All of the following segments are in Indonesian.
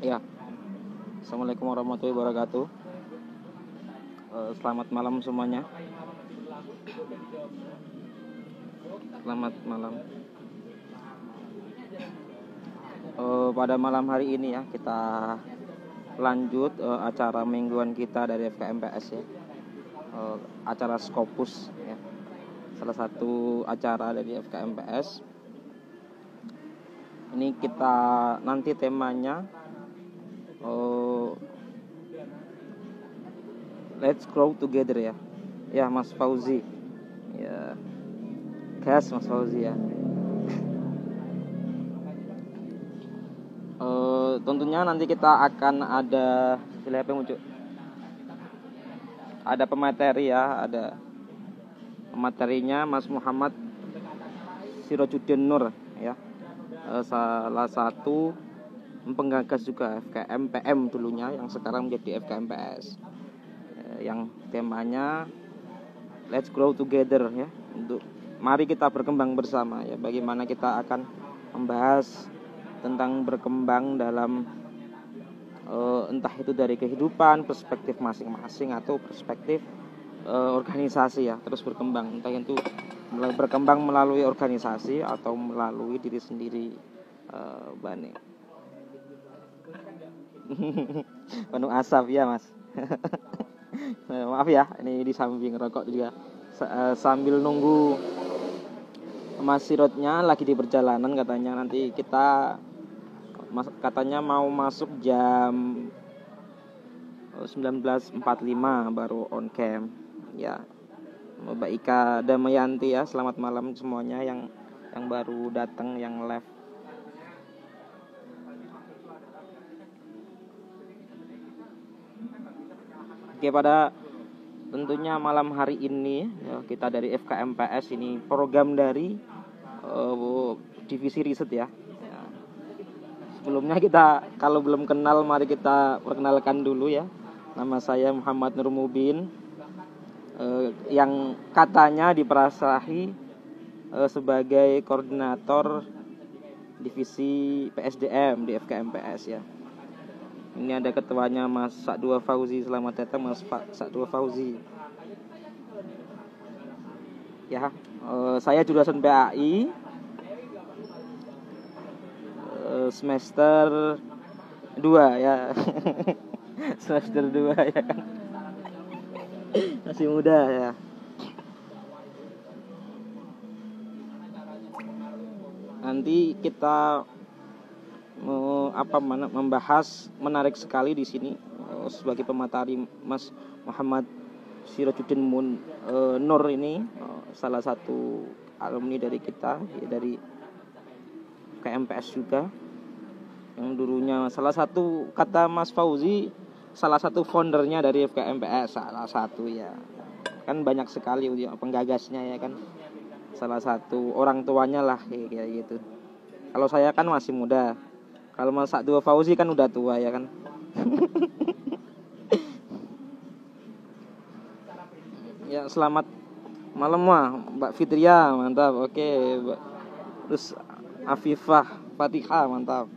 Ya, Assalamualaikum warahmatullahi wabarakatuh. Selamat malam semuanya. Selamat malam. Pada malam hari ini ya kita lanjut acara mingguan kita dari FKMPS ya. Acara Scopus ya. Salah satu acara dari FKMPS. Ini kita nanti temanya Let's Grow Together ya. Ya Mas Fauzi. Ya. Gas Mas Fauzi ya. Tentunya nanti kita akan ada ada pemateri ya, ada pematerinya Mas Muhammad Sirajuddin Nur ya. Salah satu penggagas juga FKMPM dulunya yang sekarang menjadi FKMPS. Yang temanya Let's Grow Together ya. Untuk mari kita berkembang bersama ya. Bagaimana kita akan membahas tentang berkembang dalam entah itu dari kehidupan, perspektif masing-masing atau perspektif organisasi ya, terus berkembang entah itu berkembang melalui organisasi atau melalui diri sendiri. Bane penuh asap ya Mas. Maaf ya, ini di samping rokok juga sambil nunggu Mas Sirotnya lagi di perjalanan, katanya nanti kita katanya mau masuk jam 19.45 baru on cam ya. Mbak Ika Damayanti ya, selamat malam semuanya yang baru datang, yang live. Oke, pada tentunya malam hari ini ya, kita dari FKMPS ini program dari divisi riset ya. Sebelumnya kita kalau belum kenal mari kita perkenalkan dulu ya. Nama saya Muhammad Nur Mubin, yang katanya diperasai sebagai koordinator divisi PSDM di FKMPS ya. Ini ada ketuanya Mas Sakdua Fauzi. Selamat datang Mas Sakdua Fauzi. Ya, saya jurusan PAI semester 2 ya. Semester 2 ya kan. Masih muda ya. Nanti kita membahas menarik sekali di sini sebagai pemateri Mas Muhammad Sirajuddin Nur ini salah satu alumni dari kita ya, dari KMPS juga, yang dulunya salah satu kata Mas Fauzi salah satu foundernya dari FKMPS, salah satu ya kan, banyak sekali penggagasnya ya kan, salah satu orang tuanya lah kayak gitu. Kalau saya kan masih muda, kalau Mas Sakdua Fauzi kan udah tua ya kan. Ya, selamat malam Mbak Fitria, mantap. Oke, terus Afifah Fatihah, mantap.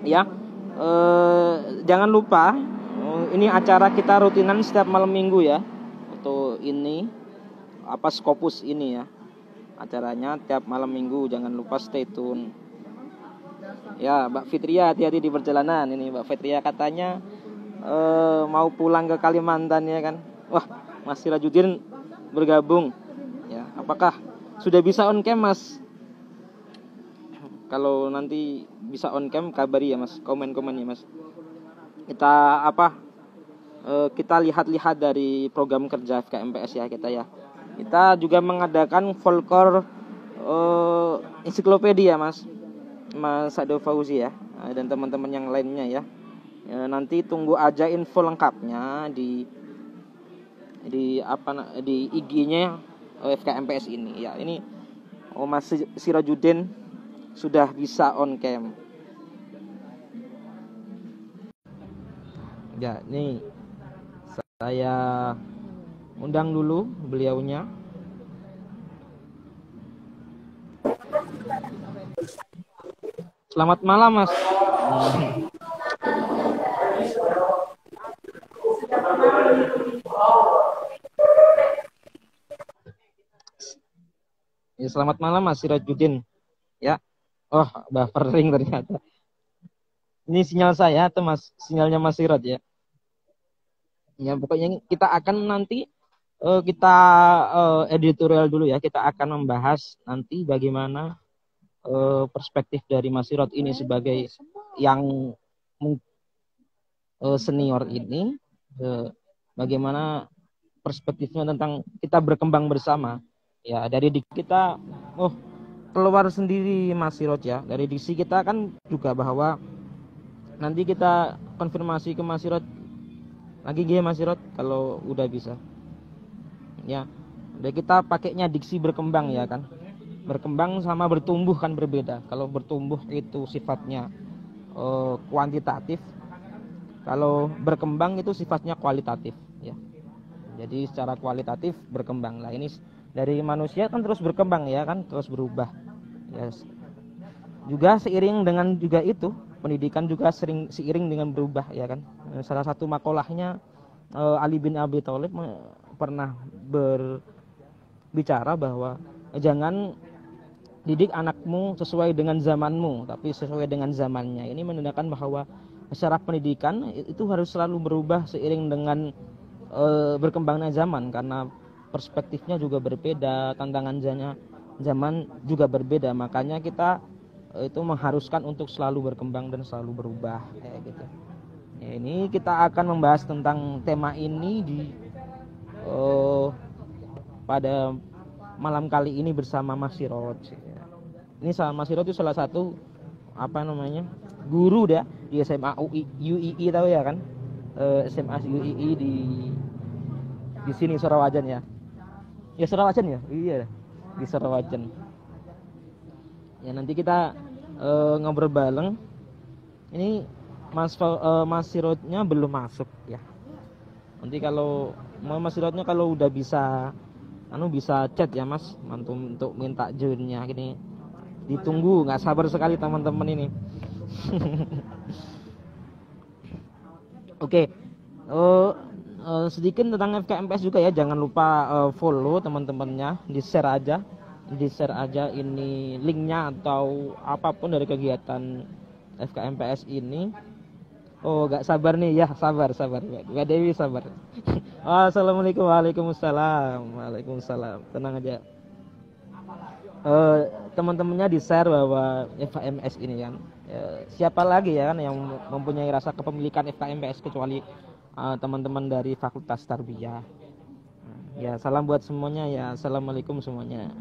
Ya, jangan lupa ini acara kita rutinan setiap malam minggu ya. Atau ini Scopus ini ya. Acaranya tiap malam minggu, jangan lupa stay tune. Ya, Mbak Fitria hati-hati di perjalanan. Ini Mbak Fitria katanya mau pulang ke Kalimantan ya kan. Wah, Mas Sirajuddin bergabung. Ya, apakah sudah bisa on cam Mas? Kalau nanti bisa on cam kabari ya Mas, komen-komen ya Mas. Kita kita lihat-lihat dari program kerja FKMPS ya kita ya. Kita juga mengadakan folklore ensiklopedia Mas Sakdua Fauzi ya, dan teman-teman yang lainnya ya. Nanti tunggu aja info lengkapnya di IG-nya FKMPS ini ya. Ini Mas Sirajuddin sudah bisa on cam. Ya, nih saya undang dulu beliaunya. Selamat malam, Mas. Ya, selamat malam, Mas Sirajuddin. Ya. Oh, buffering ternyata. Ini sinyal saya atau Mas sinyalnya Mas Sirot ya? Ya, pokoknya kita akan nanti kita editorial dulu ya. Kita akan membahas nanti bagaimana perspektif dari Mas Sirot ini sebagai yang senior ini, bagaimana perspektifnya tentang kita berkembang bersama. Ya, dari kita keluar sendiri Mas Sirot ya. Dari diksi kita kan juga bahwa nanti kita konfirmasi ke Mas Sirot lagi Mas Sirot kalau udah bisa. Ya. Jadi kita pakainya diksi berkembang ya kan. Berkembang sama bertumbuh kan berbeda. Kalau bertumbuh itu sifatnya kuantitatif. Kalau berkembang itu sifatnya kualitatif ya. Jadi secara kualitatif berkembang. Lah ini dari manusia kan terus berkembang ya kan, terus berubah. Ya. Juga seiring dengan juga itu, pendidikan juga seiring dengan berubah ya kan. Salah satu makolahnya Ali bin Abi Thalib pernah berbicara bahwa jangan didik anakmu sesuai dengan zamanmu, tapi sesuai dengan zamannya. Ini menandakan bahwa secara pendidikan itu harus selalu berubah seiring dengan berkembangnya zaman, karena perspektifnya juga berbeda, tantangan zaman juga berbeda. Makanya kita itu mengharuskan untuk selalu berkembang dan selalu berubah kayak gitu. Ya, ini kita akan membahas tentang tema ini pada malam kali ini bersama Mas Sirot. Ini Mas Sirot itu salah satu guru dah di SMA UII tahu ya kan? SMA UII di sini Surawajan ya. Ya Surawajan ya? Iya, di Surawajan. Ya nanti kita ngobrol bareng. Ini Mas Sirotnya belum masuk ya. Nanti kalau Mas Sirotnya kalau udah bisa bisa chat ya Mas, untuk minta joinnya gini. Ditunggu, nggak sabar sekali teman-teman ini. Oke. Sedikit tentang FKMPS juga ya, jangan lupa follow teman-temannya, di-share aja ini linknya atau apapun dari kegiatan FKMPS ini. Oh, gak sabar nih ya, sabar Mbak Dewi sabar. Assalamualaikum. Waalaikumsalam, tenang aja. Teman-temannya di-share bahwa FKMPS ini kan siapa lagi ya kan yang mempunyai rasa kepemilikan FKMPS kecuali teman-teman dari Fakultas Tarbiyah. Ya, salam buat semuanya ya. Assalamualaikum semuanya.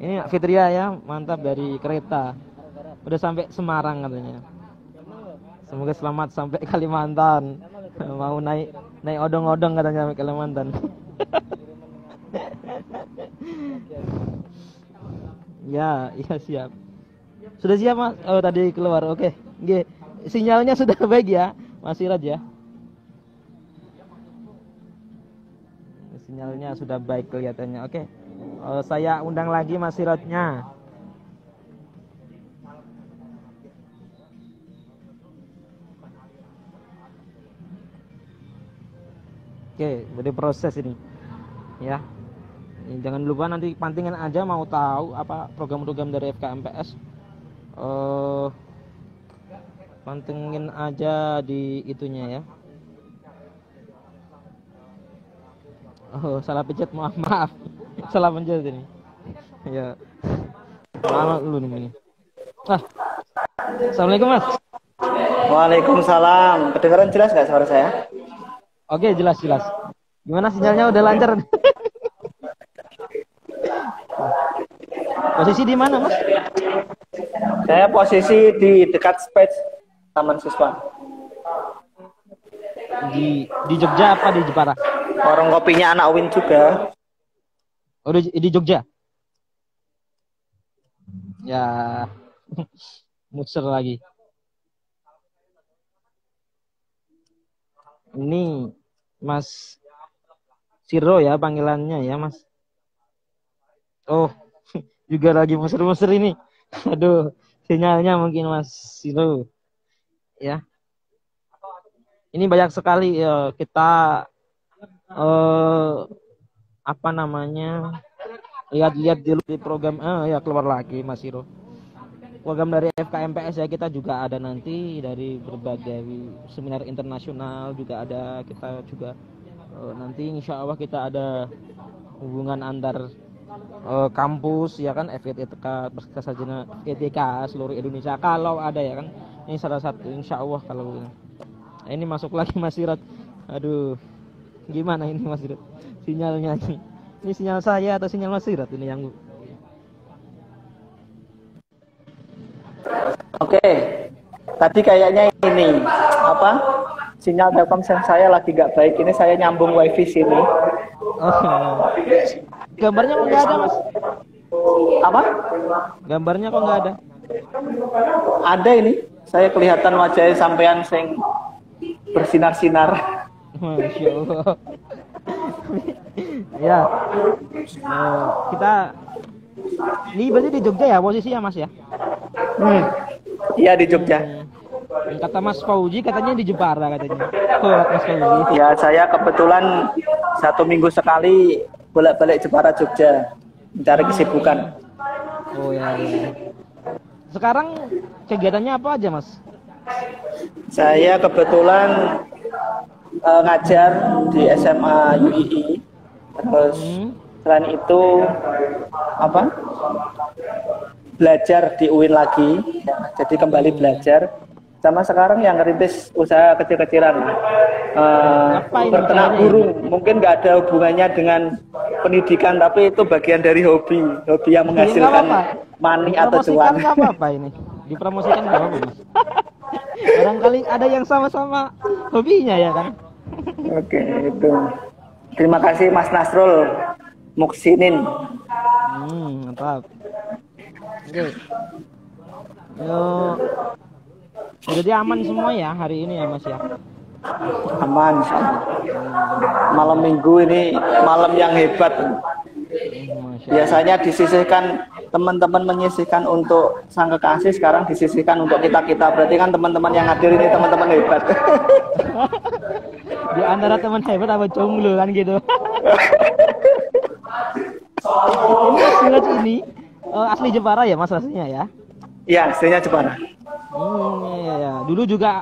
Ini Fitria ya, mantap dari kereta. Udah sampai Semarang katanya. Semoga selamat sampai Kalimantan. Mau naik odong-odong katanya sampai Kalimantan. Ya, iya siap. Sudah siap Mas? Oh, tadi keluar. Oke. Nggih. Sinyalnya sudah baik ya, Mas Siraj ya. Sinyalnya sudah baik kelihatannya. Oke. Saya undang lagi Mas Sirajnya. Oke, jadi proses ini. Ya. Jangan lupa nanti pantingan aja mau tahu apa program-program dari FKMPS. Pantengin aja di itunya ya. Oh, salah pencet, maaf. Salah pencet ini. Ya. Maaf lu nih. Assalamualaikum Mas. Waalaikumsalam. Kedengaran jelas nggak suara saya? Oke, jelas. Gimana sinyalnya udah lancar? Posisi di mana Mas? Saya posisi di dekat space Taman Siswa. Di Jogja apa di Jepara? Warung kopinya anak Win juga. Oh, di Jogja. Ya. Muter lagi. Ini Mas Siro ya panggilannya ya Mas. Oh, juga lagi mesra-mesra ini. Aduh, sinyalnya mungkin Mas Siro. Ya. Ini banyak sekali kita apa namanya? Lihat-lihat di program ya keluar lagi Mas Siro. Program dari FKMPS ya, kita juga ada nanti dari berbagai seminar internasional juga ada, kita juga nanti insya Allah kita ada hubungan antar kampus ya kan, FETK Sarjana ETK seluruh Indonesia kalau ada ya kan, ini salah satu insya Allah. Kalau ini masuk lagi Mas Sirat, aduh gimana ini Mas Sirat sinyalnya ini sinyal saya atau sinyal Mas Sirat ini yang Oke, tadi kayaknya ini apa? Sinyal Telkomsel saya lagi nggak baik. Ini saya nyambung WiFi sini. oh. Gambarnya kok nggak ada Mas? Apa? Gambarnya kok nggak ada? Ada ini. Saya kelihatan wajahnya sampean sing bersinar-sinar. Masya Allah. Ya, kita ini berarti di Jogja ya posisinya Mas ya? Iya di Jogja. Kata Mas Fauji katanya di Jepara katanya. Oh, Mas Fauji. Ya saya kebetulan 1 minggu sekali bolak-balik Jepara Jogja mencari kesibukan. Oh ya, ya. Sekarang kegiatannya apa aja Mas? Saya kebetulan ngajar di SMA UII. Terus selain itu apa? Belajar di UIN lagi, ya, jadi kembali belajar. Sama sekarang yang ngerintis usaha kecil-kecilan, berternak burung. Mungkin nggak ada hubungannya dengan pendidikan, tapi itu bagian dari hobi yang menghasilkan money atau cuan. Nggak apa-apa ini, dipromosikan nggak apa-apa Mas. Barangkali ada yang sama-sama hobinya ya kan. Oke, itu. Terima kasih Mas Nasrul Muksinin. Mantap. Oke. Jadi aman semua ya hari ini ya Mas ya? Aman. Malam minggu ini malam yang hebat. Biasanya disisihkan, teman-teman menyisihkan untuk sang kekasih, sekarang disisihkan untuk kita-kita. Berarti kan teman-teman yang hadir ini teman-teman hebat. Di antara teman hebat apa jomblo kan gitu. Silat ini asli Jepara ya Mas aslinya ya? Iya, aslinya Jepara. Ya. Dulu juga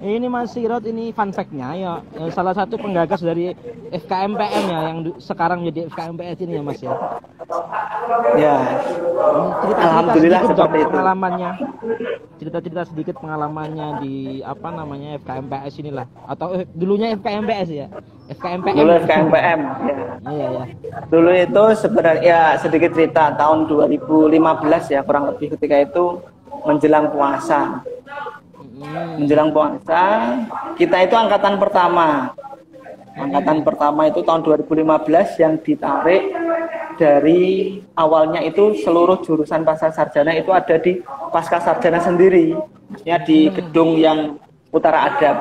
ini Mas Sirot ini fun fact-nya ya, salah satu penggagas dari FKMPM ya yang sekarang menjadi FKMPS ini ya Mas ya. Ya. Alhamdulillah seperti itu. Cerita sedikit pengalamannya di apa namanya FKMPS inilah, atau dulunya FKMPS ya. FKMPM. Dulu FKMPM ya. Iya ya. Dulu itu sebenarnya sedikit cerita tahun 2015 ya kurang lebih, ketika itu menjelang puasa. Menjelang puasa, kita itu angkatan pertama. Angkatan pertama itu tahun 2015 yang ditarik dari awalnya itu seluruh jurusan pasca sarjana itu ada di pasca sarjana sendiri, ya di gedung yang Utara Adab.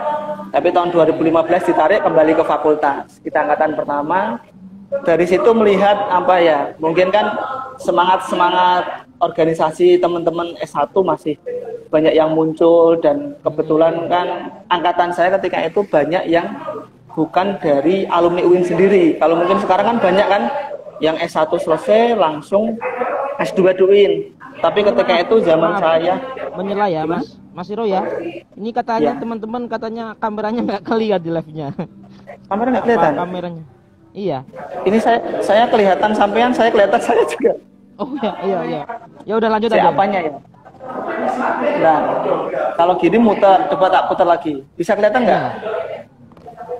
Tapi tahun 2015 ditarik kembali ke fakultas. Kita angkatan pertama. Dari situ melihat apa ya, mungkin kan semangat organisasi teman-teman S1 masih banyak yang muncul, dan kebetulan kan angkatan saya ketika itu banyak yang bukan dari alumni UIN sendiri. Kalau mungkin sekarang kan banyak kan yang S1 selesai langsung S2 di UIN. Tapi ketika itu zaman saya menyela ya Mas Hiro ya. Ini katanya teman-teman katanya kameranya nggak kelihatan di live-nya. Kamera nggak kelihatan? Kameranya. Iya. Ini saya kelihatan sampean, saya kelihatan saya juga. Oh iya. Ya udah lanjut aja. Apanya ya? Nah, kalau gini muter, coba tak putar lagi. Bisa kelihatan nggak?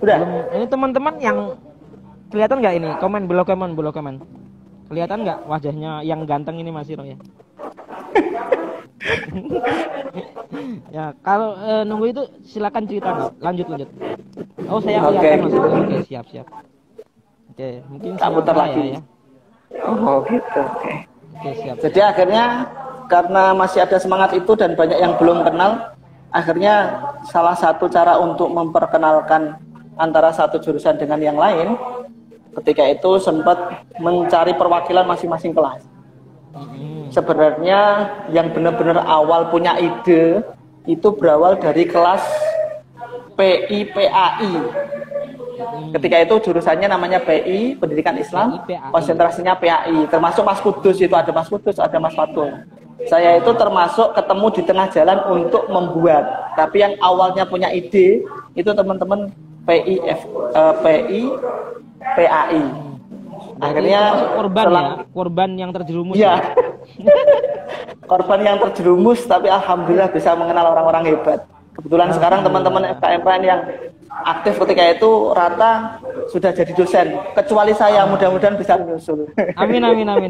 Udah. Ini teman-teman yang kelihatan nggak ini? Komen below komen. Kelihatan nggak wajahnya yang ganteng ini Mas Hiro ya? Ya kalau nunggu itu silakan cerita. Lanjut. Oh saya kelihatan Mas Hiro. Oke siap. Oke, mungkin tak putar lagi ya. Oh gitu. Oke, siap. Jadi akhirnya karena masih ada semangat itu dan banyak yang belum kenal, akhirnya salah satu cara untuk memperkenalkan antara satu jurusan dengan yang lain, ketika itu sempat mencari perwakilan masing-masing kelas. Sebenarnya yang benar-benar awal punya ide itu berawal dari kelas PI PAI. Ketika itu jurusannya namanya PI, Pendidikan Islam, konsentrasinya PAI, termasuk Mas Kudus, itu ada Mas Kudus, ada Mas Fatul. Saya itu termasuk ketemu di tengah jalan untuk membuat, tapi yang awalnya punya ide itu teman-teman PI PAI. Akhirnya korban korban yang terjerumus. Ya. Korban yang terjerumus, tapi alhamdulillah bisa mengenal orang-orang hebat. Kebetulan sekarang teman-teman FKMPN yang aktif ketika itu rata sudah jadi dosen, kecuali saya, mudah-mudahan bisa menyusul. Amin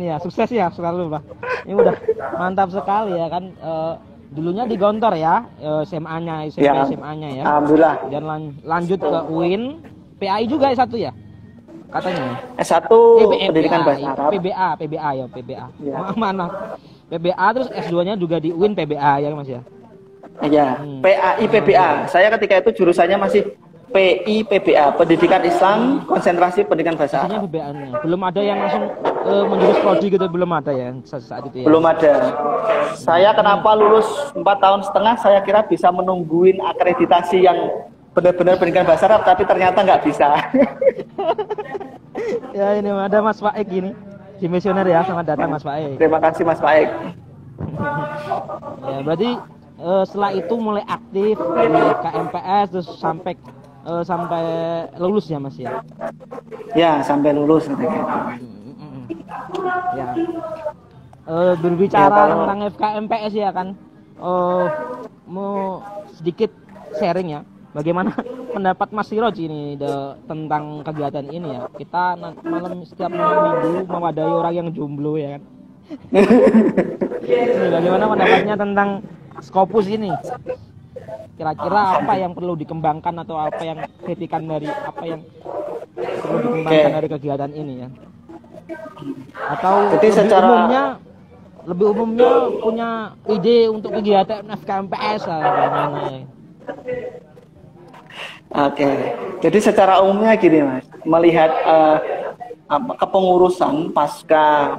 ya, sukses ya selalu Pak. Ini udah mantap sekali ya kan. Dulunya di Gontor ya, SMA-nya, SMA-nya ya. Alhamdulillah. Dan lanjut ke UIN, PAI juga S1 ya? Katanya. S1 Pendidikan Bahasa Arab. PBA ya. Mana? PBA terus S2-nya juga di UIN PBA ya Mas ya? Iya, PAI PBA. Saya ketika itu jurusannya masih PI PBA, Pendidikan Islam, konsentrasi pendidikan bahasa Arab. PBA-nya. Belum ada yang langsung menjurus prodi gitu, belum ada ya saat itu ya. Belum ada. Saya kenapa lulus 4 tahun setengah, saya kira bisa menungguin akreditasi yang benar-benar pendidikan bahasa Arab, tapi ternyata nggak bisa. Ya ini ada Mas Faik ini, di misioner ya, selamat datang Mas Faik. Terima kasih Mas Faik. Ya berarti setelah itu mulai aktif di KMPS terus sampai lulus ya Mas ya? Ya sampai lulus. Ya. Berbicara tentang FKMPS ya kan, mau sedikit sharing ya. Bagaimana pendapat Mas Siroj ini tentang kegiatan ini ya? Kita setiap malam minggu mewadahi orang yang jomblo ya kan? Ini bagaimana pendapatnya tentang Scopus ini? Kira-kira apa yang perlu dikembangkan atau apa yang kritikan dari apa yang perlu dikembangkan dari kegiatan ini ya? Atau lebih umumnya punya ide untuk kegiatan FKMPS lah bagaimana ya? Oke, jadi secara umumnya gini Mas, melihat kepengurusan pasca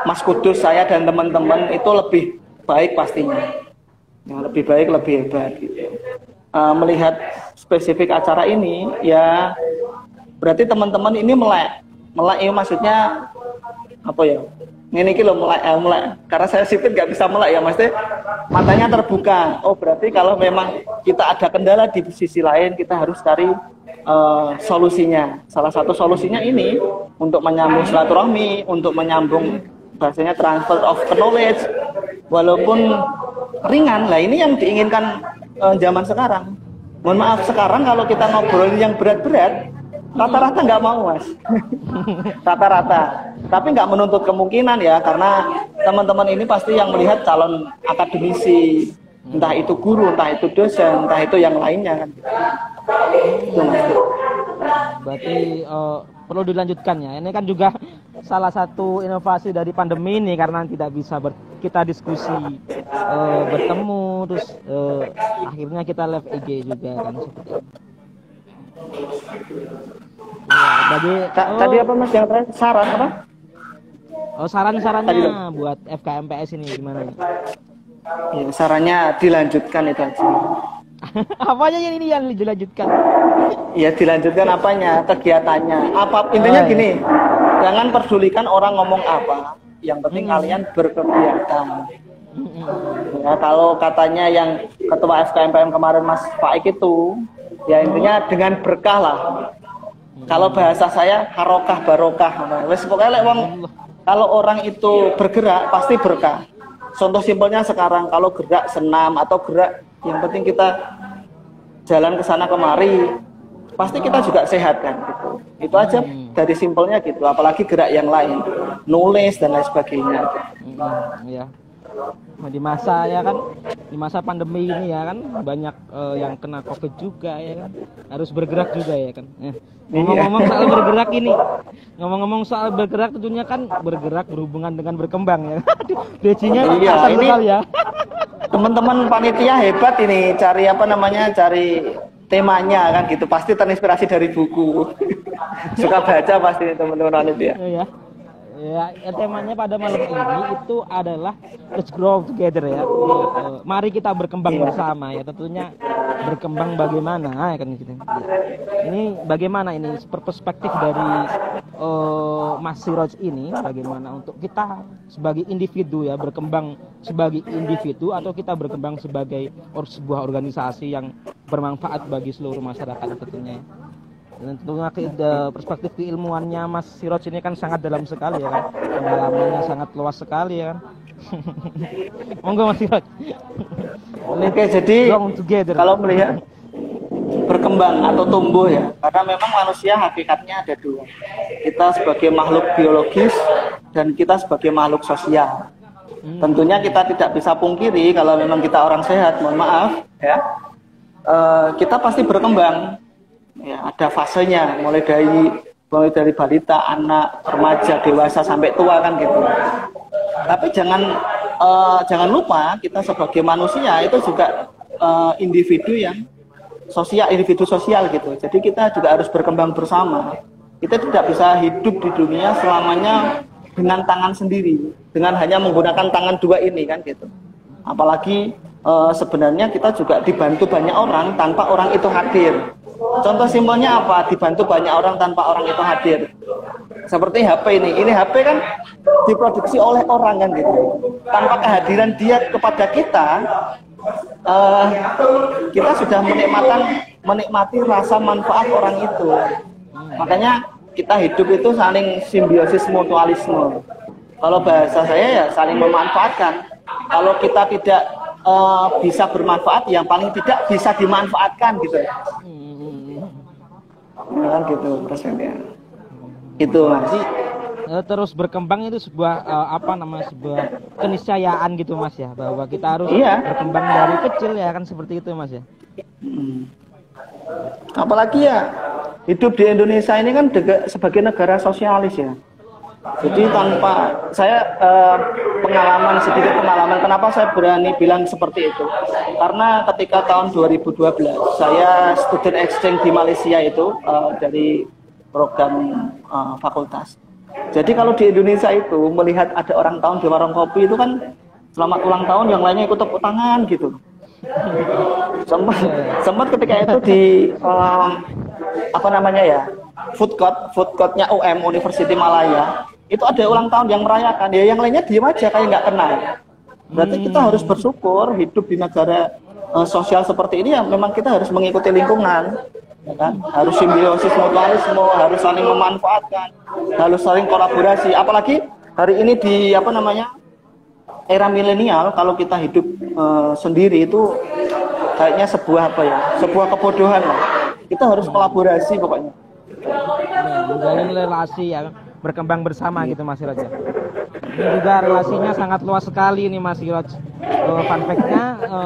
Mas Kudus, saya dan teman-teman itu lebih baik pastinya, yang lebih baik, lebih hebat gitu. Melihat spesifik acara ini, ya berarti teman-teman ini melek maksudnya apa ya? Ini loh mulai karena saya sipit nggak bisa melek ya Mas, matanya terbuka. Oh berarti kalau memang kita ada kendala di sisi lain, kita harus cari solusinya. Salah satu solusinya ini untuk menyambung silaturahmi, untuk menyambung bahasanya transfer of knowledge, walaupun ringan lah. Ini yang diinginkan zaman sekarang. Mohon maaf, sekarang kalau kita ngobrolin yang berat-berat, rata-rata nggak mau Mas. Rata-rata. Tapi nggak menuntut kemungkinan ya, karena teman-teman ini pasti yang melihat calon akademisi, entah itu guru, entah itu dosen, entah itu yang lainnya kan. Itu Mas. Berarti perlu dilanjutkan ya. Ini kan juga salah satu inovasi dari pandemi ini, karena tidak bisa kita diskusi bertemu, terus akhirnya kita live IG juga kan seperti itu. Ya, tadi apa Mas yang terakhir? Saran apa? Saran-sarannya buat FKMPS ini gimana nih? Ya, sarannya dilanjutkan itu aja. Apanya ini yang dilanjutkan? Ya dilanjutkan apanya? Kegiatannya. Intinya gini, jangan pedulikan orang ngomong apa. Yang penting kalian berkegiatan. Ya, kalau katanya yang ketua FKMPM kemarin Mas Faik itu, ya intinya dengan berkah lah. Kalau bahasa saya harokah barokah. Wes pokoknya kalau orang itu bergerak pasti berkah. Contoh simpelnya sekarang kalau gerak senam atau gerak, yang penting kita jalan ke sana kemari, pasti kita juga sehat kan gitu. Itu aja dari simpelnya gitu, apalagi gerak yang lain, nulis dan lain sebagainya. Ya. Di masa ya kan, di masa pandemi ini ya kan banyak yang kena COVID juga ya kan, harus bergerak juga ya kan. Ngomong-ngomong soal bergerak ini, ngomong-ngomong soal bergerak tentunya kan bergerak berhubungan dengan berkembang ya. Becinya iya, ini sekali ya. teman-teman panitia hebat ini, cari apa namanya, cari temanya kan gitu. Pasti terinspirasi dari buku. Suka baca pasti teman-teman panitia. Iya. Ya, temanya pada malam ini itu adalah let's grow together ya. Mari kita berkembang bersama ya. Tentunya berkembang bagaimana ya kan gitu. Ini bagaimana ini perspektif dari Mas Siroj ini, bagaimana untuk kita sebagai individu ya, berkembang sebagai individu atau kita berkembang sebagai sebuah organisasi yang bermanfaat bagi seluruh masyarakat tentunya. Dan tentunya perspektif keilmuannya Mas Siroj ini kan sangat dalam sekali ya kan, pengalamannya sangat luas sekali ya kan. Monggo Mas Siroj. Oke, jadi kalau melihat berkembang atau tumbuh ya, karena memang manusia hakikatnya ada dua. Kita sebagai makhluk biologis dan kita sebagai makhluk sosial. Tentunya kita tidak bisa pungkiri kalau memang kita orang sehat, mohon maaf ya, kita pasti berkembang. Ya, ada fasenya, mulai dari balita, anak, remaja, dewasa sampai tua kan gitu. Tapi jangan lupa kita sebagai manusia itu juga individu sosial gitu. Jadi kita juga harus berkembang bersama. Kita tidak bisa hidup di dunia selamanya dengan tangan sendiri, dengan hanya menggunakan tangan dua ini kan gitu. Apalagi sebenarnya kita juga dibantu banyak orang tanpa orang itu hadir. Contoh simpelnya apa? Dibantu banyak orang tanpa orang itu hadir. Seperti HP ini HP kan diproduksi oleh orang kan gitu. Tanpa kehadiran dia kepada kita, kita sudah menikmati rasa manfaat orang itu. Makanya kita hidup itu saling simbiosis mutualisme. Kalau bahasa saya ya saling memanfaatkan. Kalau kita tidak bisa bermanfaat, yang paling tidak bisa dimanfaatkan gitu. Kan gitu prosesnya. Itu Mas. Terus berkembang itu sebuah sebuah keniscayaan gitu Mas ya, bahwa kita harus berkembang dari kecil ya kan, seperti itu Mas ya. Apalagi ya hidup di Indonesia ini kan sebagai negara sosialis ya. Jadi tanpa saya sedikit pengalaman kenapa saya berani bilang seperti itu. Karena ketika tahun 2012 saya student exchange di Malaysia itu dari program fakultas. Jadi kalau di Indonesia itu melihat ada orang tahun di warung kopi itu kan selamat ulang tahun, yang lainnya ikut tepuk tangan gitu. Sempat ketika itu di food courtnya UM University Malaya itu ada ulang tahun yang merayakan, ya yang lainnya diam aja kayak nggak kenal. Berarti kita harus bersyukur hidup di negara sosial seperti ini, ya memang kita harus mengikuti lingkungan, ya kan? Harus simbiosis mutualisme, harus saling memanfaatkan, harus saling kolaborasi. Apalagi hari ini di era milenial, kalau kita hidup sendiri itu kayaknya sebuah kebodohan lah. Kita harus kolaborasi pokoknya. Menjalin relasi ya, berkembang bersama gitu Mas Siroj. Ini juga relasinya sangat luas sekali ini Mas Siroj. Fun fact-nya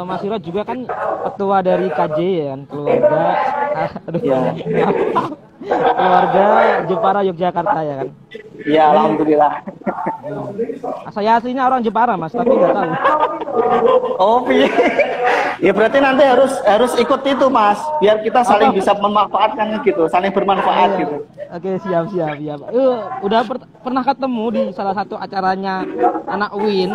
Mas Siroj juga kan ketua dari KJ ya kan, keluarga Jepara Yogyakarta ya kan. Ya alhamdulillah. Saya aslinya orang Jepara Mas, tapi nggak tahu. Oh iya. Ya berarti nanti harus ikut itu Mas, biar kita saling bisa memanfaatkan gitu, saling bermanfaat gitu. Oke, siap. Udah pernah ketemu di salah satu acaranya anak UIN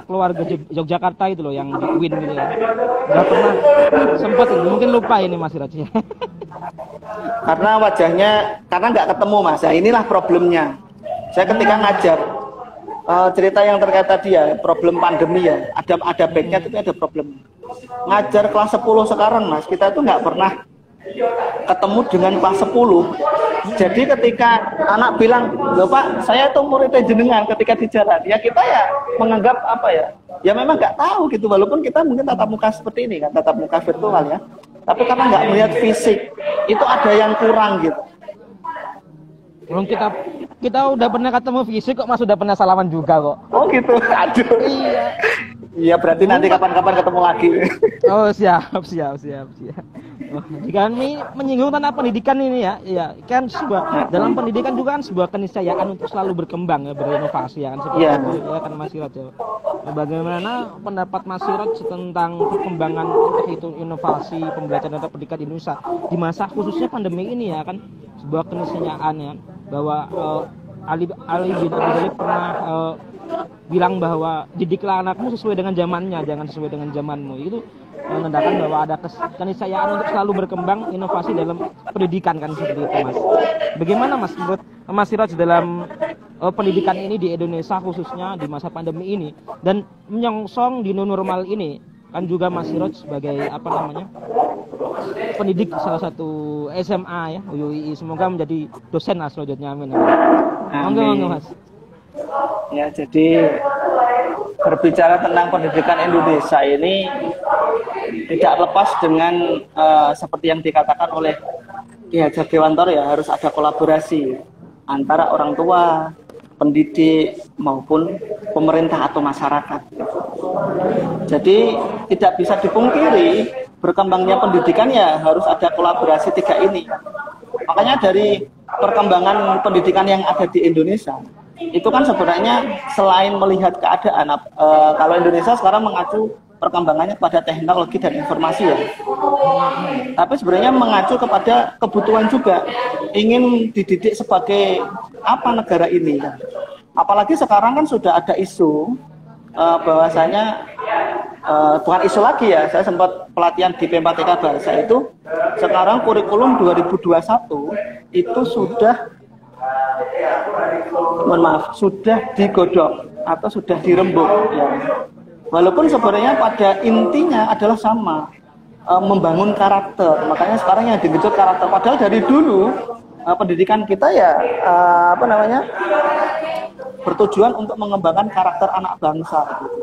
keluarga Yogyakarta itu loh, yang di UIN gitu ya. Udah pernah sempat ini, mungkin lupa ini Mas Siroj. Karena karena nggak ketemu Mas. Nah, inilah problemnya. Saya ketika ngajar cerita yang terkait tadi ya, problem pandemi ya, ada baiknya tapi ada problem. Ngajar kelas 10 sekarang Mas, kita itu nggak pernah ketemu dengan kelas 10. Jadi ketika anak bilang, "Loh Pak, saya itu muridnya jenengan," ketika di jalan, ya kita ya menganggap ya memang nggak tahu gitu, walaupun kita mungkin tatap muka seperti ini kan, tatap muka virtual ya. Tapi karena nggak melihat fisik, itu ada yang kurang gitu. Belum kita udah pernah ketemu fisik kok Mas, udah pernah salaman juga kok. Oh gitu, aduh. Iya. Iya, berarti nanti kapan-kapan ketemu lagi. Oh, siap. Oh, jika kami menyinggung tentang pendidikan ini ya kan dalam pendidikan juga kan sebuah keniscayaan untuk selalu berkembang ya, berinovasi ya kan seperti itu ya kan Mas Siraj ya. Bagaimana pendapat Mas Siraj tentang perkembangan untuk itu inovasi pembelajaran dan pendidikan di Indonesia di masa khususnya pandemi ini ya kan, sebuah keniscayaan ya bahwa Ali bin Abi Thalib pernah bilang bahwa didiklah anakmu sesuai dengan zamannya, jangan sesuai dengan zamanmu. Itu menandakan bahwa ada keniscayaan untuk selalu berkembang inovasi dalam pendidikan kan seperti itu Mas. Bagaimana Mas menurut Mas Siraj dalam pendidikan ini di Indonesia khususnya di masa pandemi ini dan menyongsong di new normal ini kan juga Mas Siraj sebagai pendidik salah satu SMA ya UII, semoga menjadi dosen lah selanjutnya, amin. Monggo Mas. Ya, jadi berbicara tentang pendidikan Indonesia ini tidak lepas dengan seperti yang dikatakan oleh Ki Hajar Dewantara ya, harus ada kolaborasi antara orang tua, pendidik maupun pemerintah atau masyarakat. Jadi tidak bisa dipungkiri berkembangnya pendidikan ya harus ada kolaborasi tiga ini. Makanya dari perkembangan pendidikan yang ada di Indonesia itu kan sebenarnya selain melihat keadaan, kalau Indonesia sekarang mengacu perkembangannya pada teknologi dan informasi ya, tapi sebenarnya mengacu kepada kebutuhan juga, ingin dididik sebagai apa negara ini. Apalagi sekarang kan sudah ada isu bahwasanya bukan isu lagi ya, saya sempat pelatihan di P4TK Bahasa itu, sekarang kurikulum 2021 itu sudah sudah digodok atau sudah dirembuk ya. Walaupun sebenarnya pada intinya adalah sama, membangun karakter. Makanya sekarang yang digenjot karakter, padahal dari dulu pendidikan kita ya bertujuan untuk mengembangkan karakter anak bangsa gitu.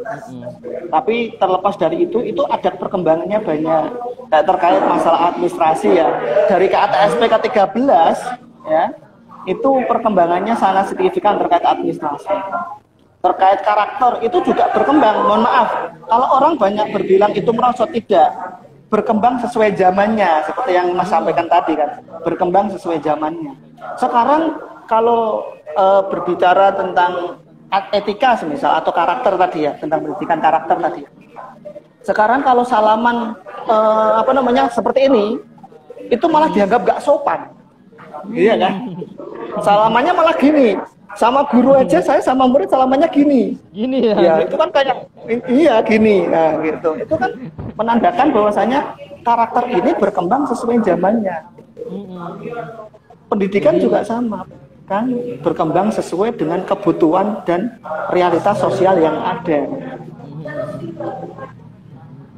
Tapi terlepas dari itu ada perkembangannya banyak. Terkait masalah administrasi ya, dari KATSP ke-13 ya, itu perkembangannya sangat signifikan terkait administrasi. Terkait karakter itu juga berkembang. Mohon maaf, kalau orang banyak berbilang itu merosot, tidak. Berkembang sesuai zamannya, seperti yang Mas sampaikan tadi kan, berkembang sesuai zamannya. Sekarang kalau berbicara tentang etika semisal atau karakter tadi ya, tentang pendidikan karakter tadi. Sekarang kalau salaman seperti ini, itu malah dianggap gak sopan. Iya kan? Salamannya malah gini. Sama guru aja saya sama murid salamannya gini. Gini ya. Ya, itu kan kayak iya gini. Nah, gitu. Itu kan menandakan bahwasanya karakter ini berkembang sesuai zamannya. Pendidikan juga sama, kan berkembang sesuai dengan kebutuhan dan realitas sosial yang ada.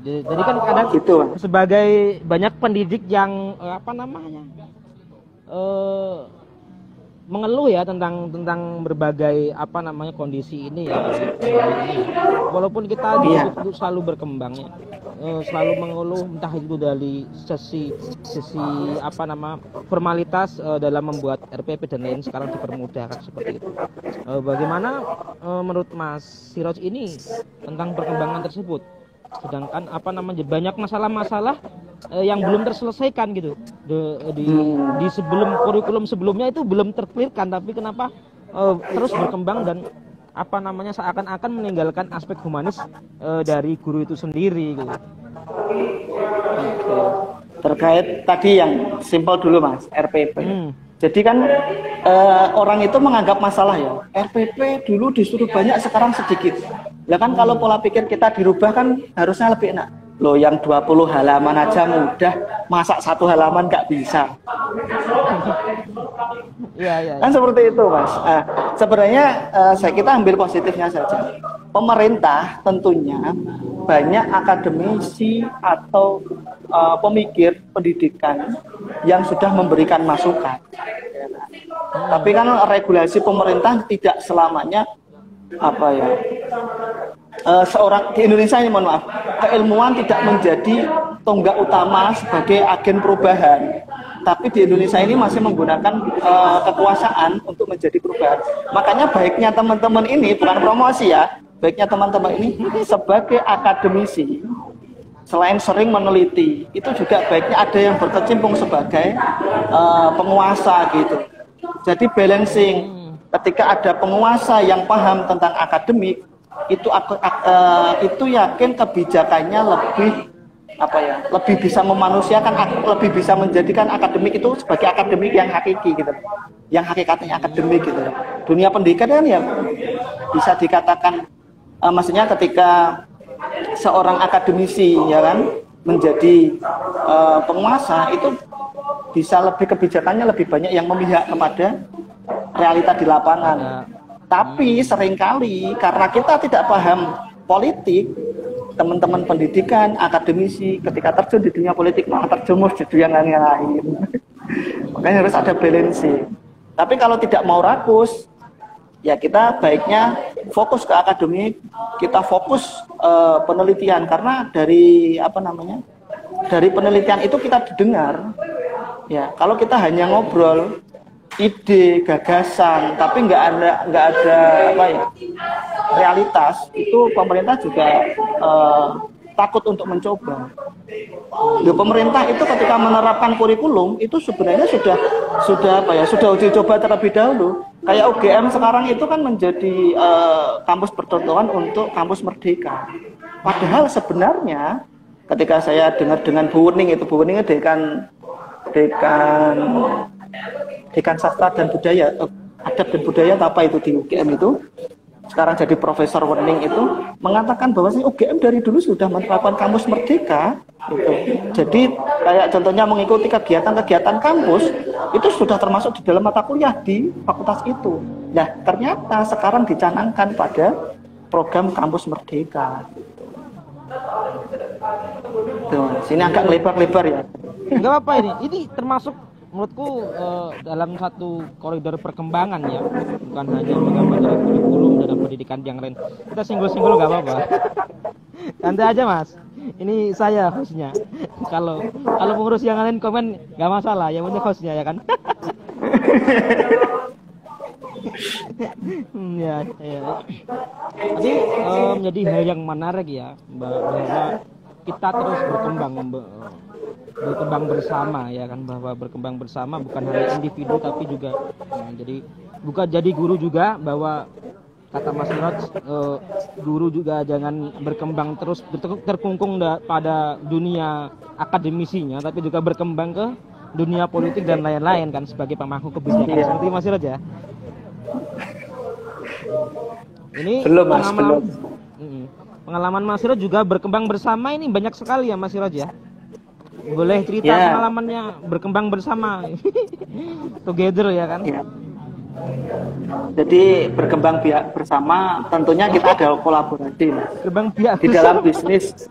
Jadi kan kadang gitu, sebagai banyak pendidik yang mengeluh ya tentang berbagai kondisi ini ya. Walaupun kita untuk selalu berkembang ya, selalu mengeluh entah itu dari sesi formalitas dalam membuat RPP dan lain sekarang dipermudahkan seperti itu. Bagaimana menurut Mas Siraj ini tentang perkembangan tersebut? Sedangkan banyak masalah-masalah yang belum terselesaikan gitu di sebelum kurikulum sebelumnya itu belum terclearkan, tapi kenapa terus berkembang dan seakan-akan meninggalkan aspek humanis dari guru itu sendiri gitu. Terkait tadi yang simpel dulu Mas, RPP. Jadi kan orang itu menganggap masalah ya, RPP dulu disuruh banyak sekarang sedikit. Ya kan kalau pola pikir kita dirubah kan harusnya lebih enak. Loh yang 20 halaman aja mudah, masa 1 halaman nggak bisa. Ya. Kan seperti itu Mas. Sebenarnya kita ambil positifnya saja. Pemerintah tentunya banyak akademisi atau pemikir pendidikan yang sudah memberikan masukan. Tapi kan regulasi pemerintah tidak selamanya seorang di Indonesia ini, mohon maaf, keilmuan tidak menjadi tonggak utama sebagai agen perubahan. Tapi di Indonesia ini masih menggunakan kekuasaan untuk menjadi perubahan. Makanya baiknya teman-teman ini bukan promosi ya, baiknya teman-teman ini sebagai akademisi, selain sering meneliti, itu juga baiknya ada yang berkecimpung sebagai penguasa gitu. Jadi balancing, ketika ada penguasa yang paham tentang akademik, itu yakin kebijakannya lebih bisa memanusiakan, lebih bisa menjadikan akademik itu sebagai akademik yang hakiki gitu, yang hakikatnya akademik gitu. Dunia pendidikan kan ya bisa dikatakan, maksudnya ketika seorang akademisi ya kan menjadi penguasa, itu bisa lebih kebijakannya lebih banyak yang memihak kepada realita di lapangan. Tapi seringkali karena kita tidak paham politik, teman-teman pendidikan, akademisi ketika terjun di dunia politik malah terjerumus di dunia yang lain. Makanya harus ada balancing. Tapi kalau tidak mau rakus, ya kita baiknya fokus ke akademik, kita fokus penelitian, karena dari dari penelitian itu kita didengar. Ya, kalau kita hanya ngobrol ide, gagasan, tapi nggak ada realitas, itu pemerintah juga takut untuk mencoba. Pemerintah itu ketika menerapkan kurikulum itu sebenarnya sudah uji coba terlebih dahulu. Kayak UGM sekarang itu kan menjadi kampus percontohan untuk kampus merdeka. Padahal sebenarnya ketika saya dengar dengan Bu Wening, itu Bu Wening dekan sastra dan budaya, adab dan budaya apa itu di UGM itu, sekarang jadi Profesor Wening itu mengatakan bahwa UGM dari dulu sudah menerapkan kampus merdeka gitu. Jadi kayak contohnya mengikuti kegiatan-kegiatan kampus itu sudah termasuk di dalam mata kuliah di fakultas itu. Nah, ternyata sekarang dicanangkan pada program kampus merdeka. Tuh, sini agak lebar-lebar ya. Enggak apa ini. Ini termasuk menurutku dalam satu koridor perkembangan ya, bukan hanya menggambarkan kurikulum dalam pendidikan yang lain. Kita singgul-singgul nggak apa-apa. Santai aja Mas. Ini saya hostnya. Kalau pengurus yang lain komen nggak masalah, yang penting hostnya ya kan. Ya. Jadi menjadi hal yang menarik ya, bahwa kita terus berkembang bersama ya kan, bahwa berkembang bersama bukan hanya individu tapi juga jadi bukan jadi guru juga, bahwa kata Mas Siroj, guru juga jangan berkembang terus terkungkung pada dunia akademisinya, tapi juga berkembang ke dunia politik dan lain-lain kan, sebagai pemangku kebijakan. Seperti Mas Siroj ya. Ini pengalaman Mas Siroj juga berkembang bersama ini banyak sekali ya Mas Siroj ya. Boleh cerita pengalamannya berkembang bersama together ya kan. Jadi berkembang biak bersama tentunya kita ada kolaborasi Mas. Berkembang biak di dalam bisnis.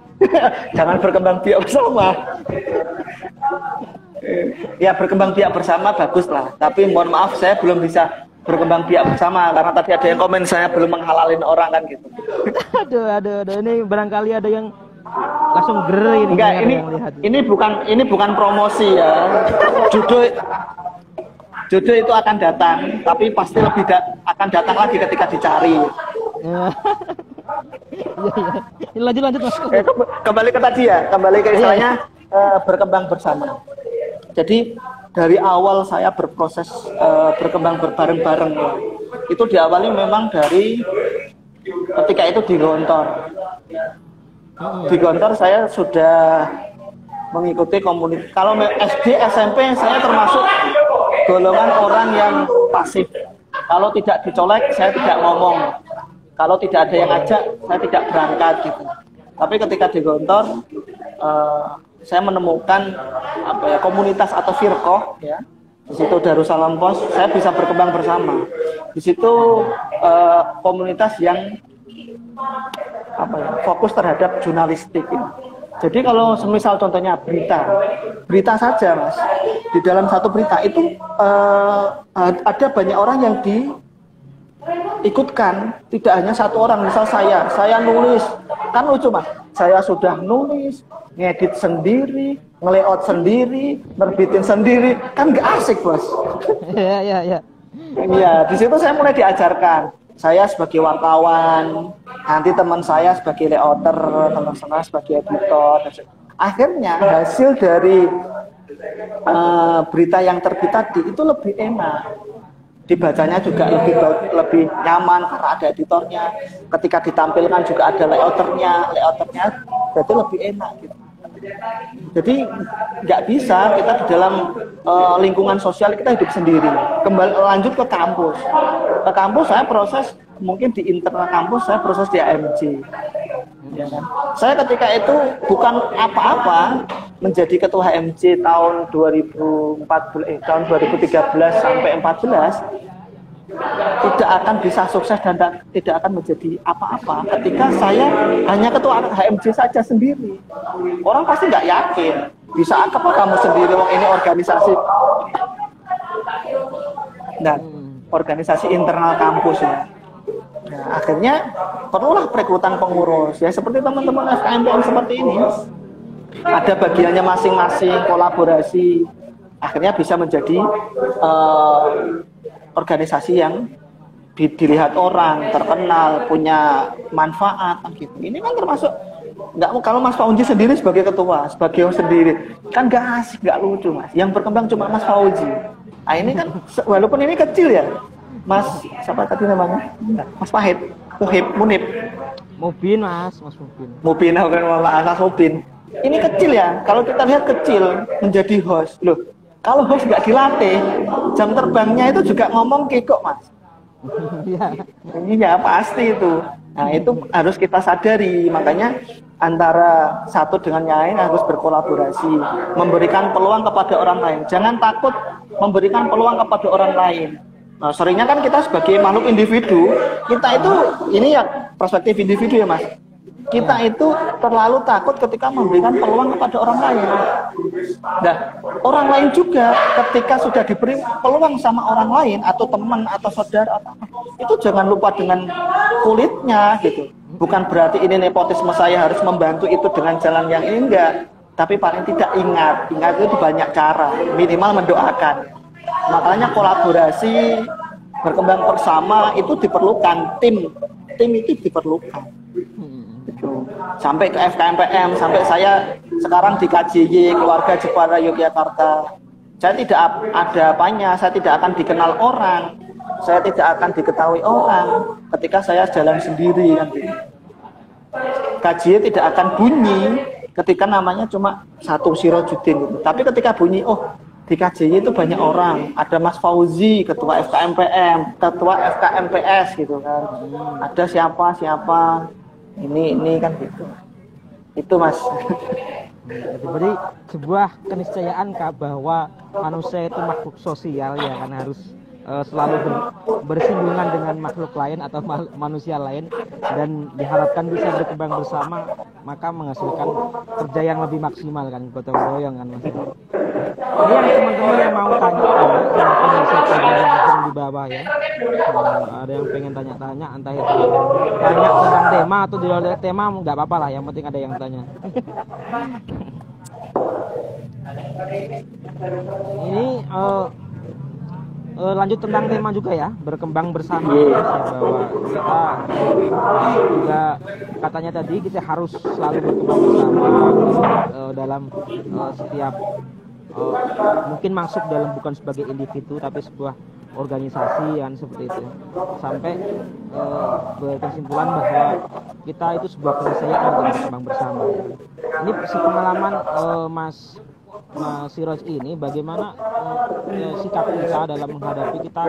Jangan berkembang biak bersama. Ya, berkembang biak bersama bagus lah, tapi mohon maaf saya belum bisa berkembang biak bersama karena tadi ada yang komen saya belum menghalalin orang kan gitu. Aduh, ini barangkali ada yang langsung gerer ini. Enggak, ini bukan promosi ya. Jodoh itu akan datang, tapi pasti akan datang lagi ketika dicari. Iya. Lanjut Mas. Kembali ke tadi ya, kembali ke istilahnya berkembang bersama. Jadi dari awal saya berproses berkembang bareng-bareng ya. Itu diawali memang dari ketika itu di Gontor. Di Gontor saya sudah mengikuti komunitas. Kalau SD, SMP saya termasuk golongan orang yang pasif. Kalau tidak dicolek, saya tidak ngomong. Kalau tidak ada yang ngajak, saya tidak berangkat gitu. Tapi ketika di Gontor, saya menemukan komunitas atau firqoh ya. Di situ Darussalam Pos, saya bisa berkembang bersama. Di situ komunitas yang fokus terhadap jurnalistik ya. Jadi kalau semisal contohnya berita saja Mas, di dalam satu berita itu ada banyak orang yang diikutkan, tidak hanya satu orang. Misal saya nulis, kan lucu Mas, saya sudah nulis, ngedit sendiri, nge-layout sendiri, nerbitin sendiri, kan nggak asik Bos. Iya, di situ saya mulai diajarkan. saya sebagai wartawan, nanti teman saya sebagai layouter, teman saya sebagai editor. Akhirnya hasil dari berita yang terbit tadi itu lebih enak, dibacanya juga lebih nyaman karena ada editornya. Ketika ditampilkan juga ada layouternya berarti lebih enak gitu. Jadi nggak bisa kita di dalam lingkungan sosial kita hidup sendiri. Kembali lanjut ke kampus. Ke kampus saya proses, mungkin di internal kampus saya proses di AMJ. Ya kan? Saya ketika itu bukan apa-apa menjadi ketua HMJ tahun tahun 2013 sampai 14 tidak akan bisa sukses dan tidak akan menjadi apa-apa ketika saya hanya ketua HMJ saja sendiri. Orang pasti nggak yakin bisa apa kamu sendiri, ini organisasi. Nah, organisasi internal kampus ya. Nah, akhirnya perlulah perekrutan pengurus ya, seperti teman-teman FKMPM seperti ini. Ada bagiannya masing-masing, kolaborasi, akhirnya bisa menjadi organisasi yang dilihat orang, terkenal, punya manfaat gitu. Ini kan termasuk nggak, kalau Mas Fauzi sendiri sebagai ketua, sebagai sendiri kan nggak asik, nggak lucu Mas. Yang berkembang cuma Mas Fauzi. Nah ini kan walaupun ini kecil ya, Mas siapa tadi namanya? Mas Pahit, Munib. Mubin Mas Mubin. Mubin, Mas Mubin. Ini kecil ya, kalau kita lihat kecil menjadi host. Loh, kalau host nggak dilatih, jam terbangnya itu juga ngomong kekok Mas. Iya pasti itu. Nah itu harus kita sadari, makanya antara satu dengan yang lain harus berkolaborasi, memberikan peluang kepada orang lain. Jangan takut memberikan peluang kepada orang lain. Nah, seringnya kan kita sebagai makhluk individu, kita itu ini ya perspektif individu ya Mas. Kita itu terlalu takut ketika memberikan peluang kepada orang lain. Nah, orang lain juga ketika sudah diberi peluang sama orang lain atau teman atau saudara atau apa, itu jangan lupa dengan kulitnya gitu. Bukan berarti ini nepotisme, saya harus membantu itu dengan jalan yang ini, enggak. Tapi paling tidak ingat itu banyak cara, minimal mendoakan. Makanya kolaborasi, berkembang bersama itu diperlukan, tim itu diperlukan. Gitu. Sampai ke FKMPM, sampai saya sekarang di KJY, Keluarga Jepara Yogyakarta. Saya tidak ada apanya, saya tidak akan dikenal orang, saya tidak akan diketahui orang ketika saya jalan sendiri kan. KJY tidak akan bunyi ketika namanya cuma satu Sirojudin gitu. Tapi ketika bunyi, oh di KJY itu banyak orang, ada Mas Fauzi, ketua FKMPM, ketua FKMPS gitu kan. Ada siapa ini kan gitu. Itu Mas. Jadi sebuah keniscayaan bahwa manusia itu makhluk sosial ya, kan harus selalu bersinggungan dengan makhluk lain atau manusia lain, dan diharapkan bisa berkembang bersama, maka menghasilkan kerja yang lebih maksimal kan, gotong royong kan Mas. Ini yang teman-teman yang mau tanya, bisa tanya langsung di bawah ya. Ada yang pengen tanya-tanya, entah itu tanya tentang tema atau di luar tema, nggak apa-apa lah, yang penting ada yang tanya. Ini lanjut tentang tema juga ya, berkembang bersama. Bahwa kita juga katanya tadi kita harus selalu berkembang bersama dalam setiap mungkin masuk dalam, bukan sebagai individu tapi sebuah organisasi yang seperti itu, sampai berkesimpulan bahwa kita itu sebuah keniscayaan untuk berkembang bersama. Ini pengalaman Mas Siroj ini, bagaimana sikap kita dalam menghadapi, kita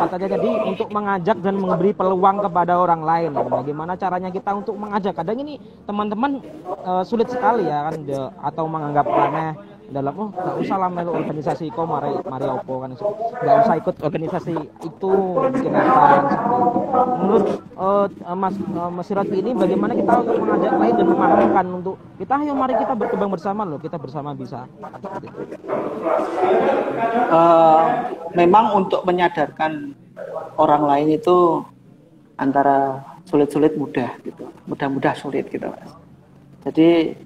katanya tadi untuk mengajak dan memberi peluang kepada orang lain. Bagaimana caranya kita untuk mengajak? Kadang ini teman-teman sulit sekali ya kan, atau menganggap remeh dalam, oh nggak usah lah melu organisasi kok mari opo kan, nggak usah ikut organisasi itu, bikin apa yang seperti itu. Menurut Mas Siroj ini, bagaimana kita untuk mengajak lain dan memahamkan untuk kita, ayo mari kita berkembang bersama loh, kita bersama bisa. Memang untuk menyadarkan orang lain itu antara sulit-sulit mudah gitu, mudah-mudah sulit gitu Mas. Jadi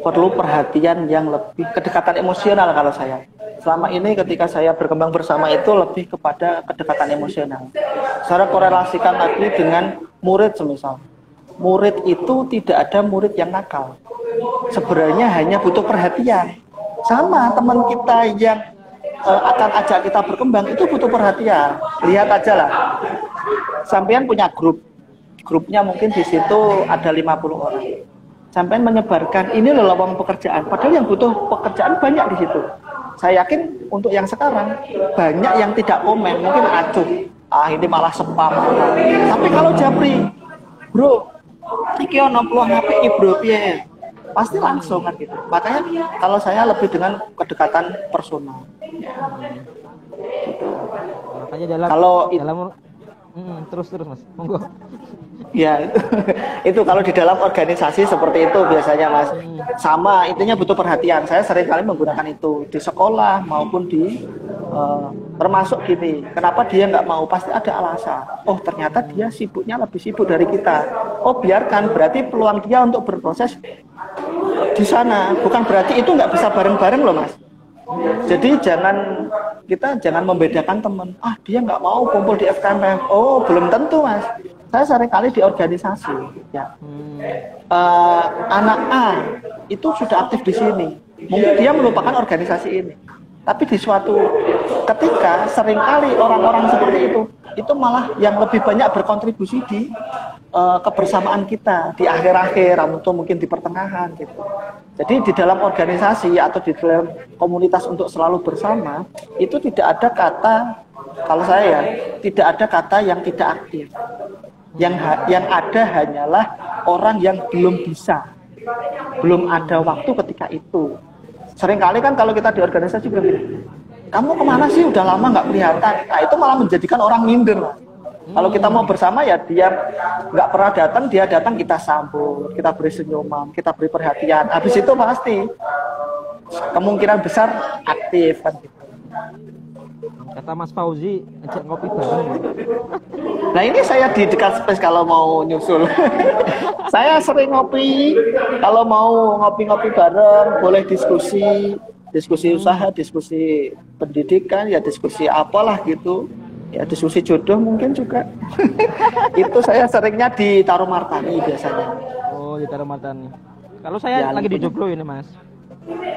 perlu perhatian yang lebih, kedekatan emosional. Kalau saya selama ini ketika saya berkembang bersama itu lebih kepada kedekatan emosional. Saya korelasikan lagi dengan murid semisal. Murid itu tidak ada murid yang nakal. Sebenarnya hanya butuh perhatian. Sama teman kita yang akan ajak kita berkembang itu butuh perhatian. Lihat aja lah. Sampean punya grup. Grupnya mungkin di situ ada 50 orang. Sampean menyebarkan ini loh lowongan pekerjaan. Padahal yang butuh pekerjaan banyak di situ. Saya yakin untuk yang sekarang banyak yang tidak komen, mungkin acuh. Ini malah spam. Tapi kalau japri, bro, iki ono peluang apik bro, piye? Pasti langsung kan gitu. Makanya kalau saya lebih dengan kedekatan personal. Makanya dalam terus Mas, monggo. Ya itu kalau di dalam organisasi seperti itu biasanya Mas. Sama intinya butuh perhatian. Saya sering kali menggunakan itu di sekolah maupun di termasuk gini. Kenapa dia nggak mau? Pasti ada alasan. Oh ternyata dia sibuknya lebih sibuk dari kita. Oh biarkan, berarti peluang dia untuk berproses di sana. Bukan berarti itu nggak bisa bareng-bareng loh Mas. Jadi kita jangan membedakan teman. Dia nggak mau kumpul di FKMPM. Oh belum tentu Mas. Saya sering kali di organisasi. Ya. Anak A itu sudah aktif di sini. Mungkin dia melupakan organisasi ini. Tapi di suatu ketika seringkali orang-orang seperti itu malah yang lebih banyak berkontribusi di kebersamaan kita di akhir-akhir atau mungkin di pertengahan gitu. Jadi di dalam organisasi atau di dalam komunitas untuk selalu bersama itu tidak ada kata, kalau saya tidak ada kata yang tidak aktif. Yang ada hanyalah orang yang belum bisa, belum ada waktu ketika itu. Seringkali kan kalau kita di organisasi bilang gini, kamu kemana sih udah lama nggak kelihatan. Nah itu malah menjadikan orang minder. Kalau kita mau bersama ya dia nggak pernah datang, dia datang kita sambut, kita beri senyuman, kita beri perhatian. Habis itu pasti kemungkinan besar aktif kan gitu. Kata Mas Fauzi, ajak ngopi bareng. Nah ini saya di dekat space kalau mau nyusul. Saya sering ngopi, kalau mau ngopi-ngopi bareng, boleh diskusi usaha, diskusi pendidikan, ya diskusi apalah gitu. Ya diskusi jodoh mungkin juga. Itu saya seringnya di Tarumartani biasanya. Oh di Tarumartani. Kalau saya lagi di Joglo ini Mas.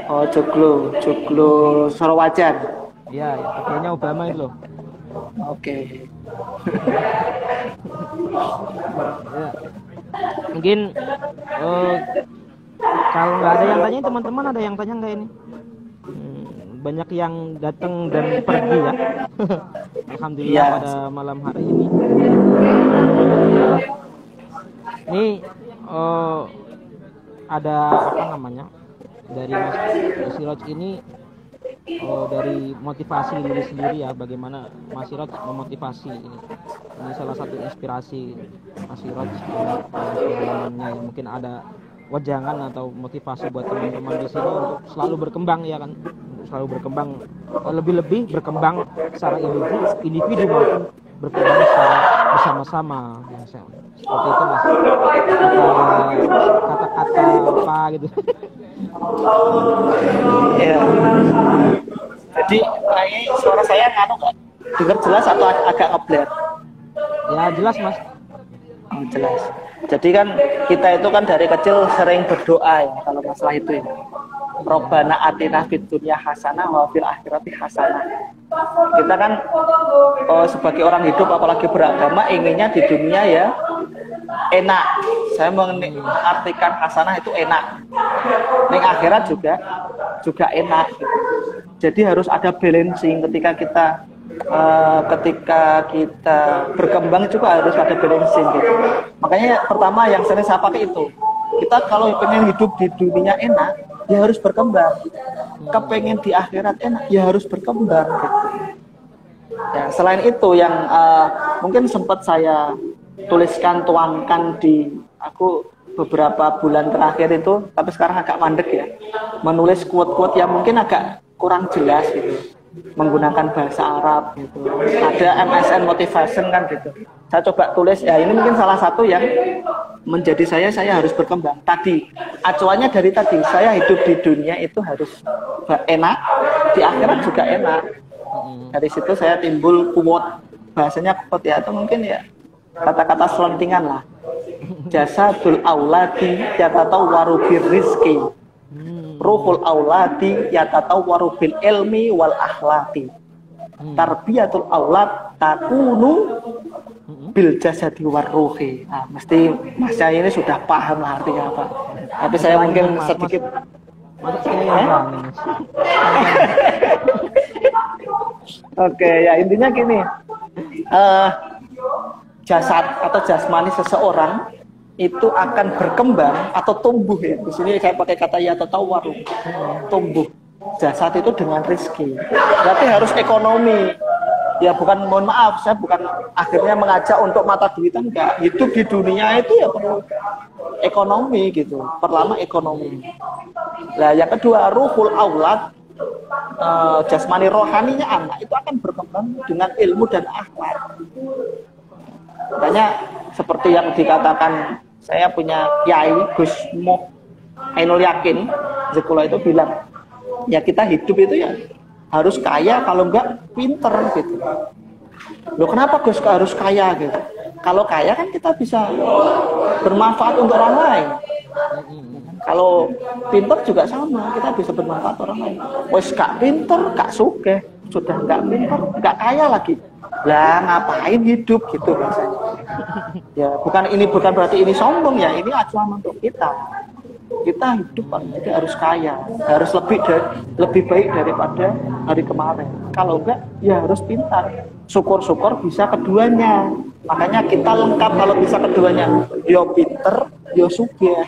Oh Joglo Sorowajan. Iya, kayaknya Obama itu loh. Oke. Ya. Mungkin kalau nggak ada yang tanya teman-teman, ada yang tanya nggak ini? Banyak yang datang dan pergi ya. Alhamdulillah pada malam hari ini. Ini ada apa namanya dari Mas Siroj ini. Dari motivasi diri sendiri ya, bagaimana Mas Siroj memotivasi ini salah satu inspirasi Mas Siroj pengalamannya ya. Mungkin ada wajangan atau motivasi buat teman-teman di sini untuk selalu berkembang ya kan, untuk selalu berkembang, lebih-lebih berkembang secara individu maupun berkembang secara bersama-sama ya, seperti itu Mas. Kata-kata apa gitu. Ya. Jadi suara saya nggak dengar jelas atau agak ngebler? Ya jelas Mas. Jelas. Jadi kan kita itu kan dari kecil sering berdoa ya kalau masalah itu ya. Robbana atina fid dunya hasanah wa fil akhirati hasanah. Kita kan sebagai orang hidup apalagi beragama inginnya di dunia ya enak. Saya mengartikan hasanah itu enak. Di akhirat juga enak. Jadi harus ada balancing ketika kita berkembang juga harus ada balancing gitu. Makanya pertama yang sering saya pakai itu. Kita kalau pengen hidup di dunia enak, ya harus berkembang. Kepengen di akhirat enak, ya harus berkembang gitu. Ya, selain itu yang mungkin sempat saya tuangkan di aku beberapa bulan terakhir itu, tapi sekarang agak mandek ya, menulis quote-quote yang mungkin agak kurang jelas gitu, menggunakan bahasa Arab gitu. Ada MSN motivation kan gitu. Saya coba tulis ya, ini mungkin salah satu yang menjadi saya harus berkembang. Tadi acuannya dari tadi, saya hidup di dunia itu harus enak, di akhirat juga enak. Dari situ saya timbul quote bahasanya kuat ya, atau mungkin ya kata-kata selentingan lah. Jasadul auladi yatatawwaru birrizqi, ruhul auladi yatatawwaru bil ilmi wal akhlaqi, tarbiyatul aulad takunu bil jasadi war ruhi. Nah, mesti Mas Yai ini sudah paham lah artinya apa. Tapi saya mungkin sedikit Oke, ya intinya gini. Jasad atau jasmani seseorang itu akan berkembang atau tumbuh ya. Di sini saya pakai kata ya atau tawar, tumbuh. Jasad itu dengan rezeki. Berarti harus ekonomi. Ya bukan, mohon maaf, saya bukan akhirnya mengajak untuk mata duitan, enggak. Hidup di dunia itu ya perlu ekonomi gitu. Pertama ekonomi. Nah, yang kedua ruhul aulad, jasmani rohaninya anak itu akan berkembang dengan ilmu dan akhlak. Makanya seperti yang dikatakan, saya punya Kiai Gus Moh Ainul Yakin Zekulah itu bilang, ya kita hidup itu ya harus kaya, kalau enggak pinter gitu. Loh kenapa Gus harus kaya gitu? Kalau kaya kan kita bisa bermanfaat untuk orang lain. Kalau pinter juga sama, kita bisa bermanfaat orang lain. Wes gak pinter, gak sugih, sudah gak pinter, gak kaya lagi. Lah ngapain hidup gitu rasanya. Ya bukan berarti ini sombong ya, ini acuan untuk kita. Kita hidup jadi harus kaya, harus lebih baik daripada hari kemarin. Kalau enggak ya harus pintar. Syukur-syukur bisa keduanya. Makanya kita lengkap kalau bisa keduanya. Yo pinter, yo sugih.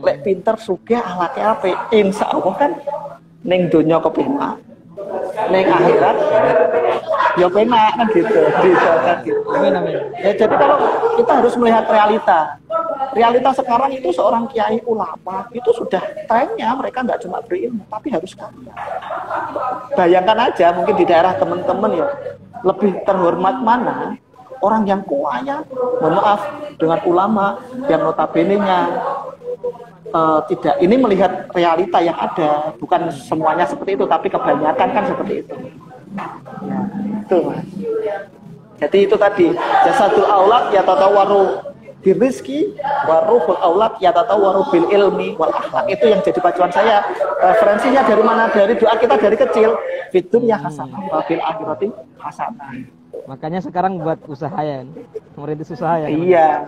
Lek pinter sugih akhlake apik, insya Allah kan ning donya kepenak, ning akhirat ya penak kan gitu. Ya jadi kalau kita harus melihat realita. Realita sekarang itu seorang kiai ulama itu sudah trennya mereka nggak cuma berilmu tapi harus kaya. Bayangkan aja mungkin di daerah teman-teman ya lebih terhormat mana orang yang kaya, mohon maaf, dengan ulama yang notabene-nya tidak, ini melihat realita yang ada, bukan semuanya seperti itu tapi kebanyakan kan seperti itu. Ya, itu Mas. Jadi itu tadi jasadul aulad yatatawwaru birrizqi wa ruhul aulad yatatawwaru bil ilmi wal akhlaq. Itu yang jadi pacuan saya. Referensinya dari mana? Dari doa kita dari kecil. Fid dunya hasanah wa fil akhirati hasanah. Makanya sekarang buat usaha ya, merintis usaha ya. Iya.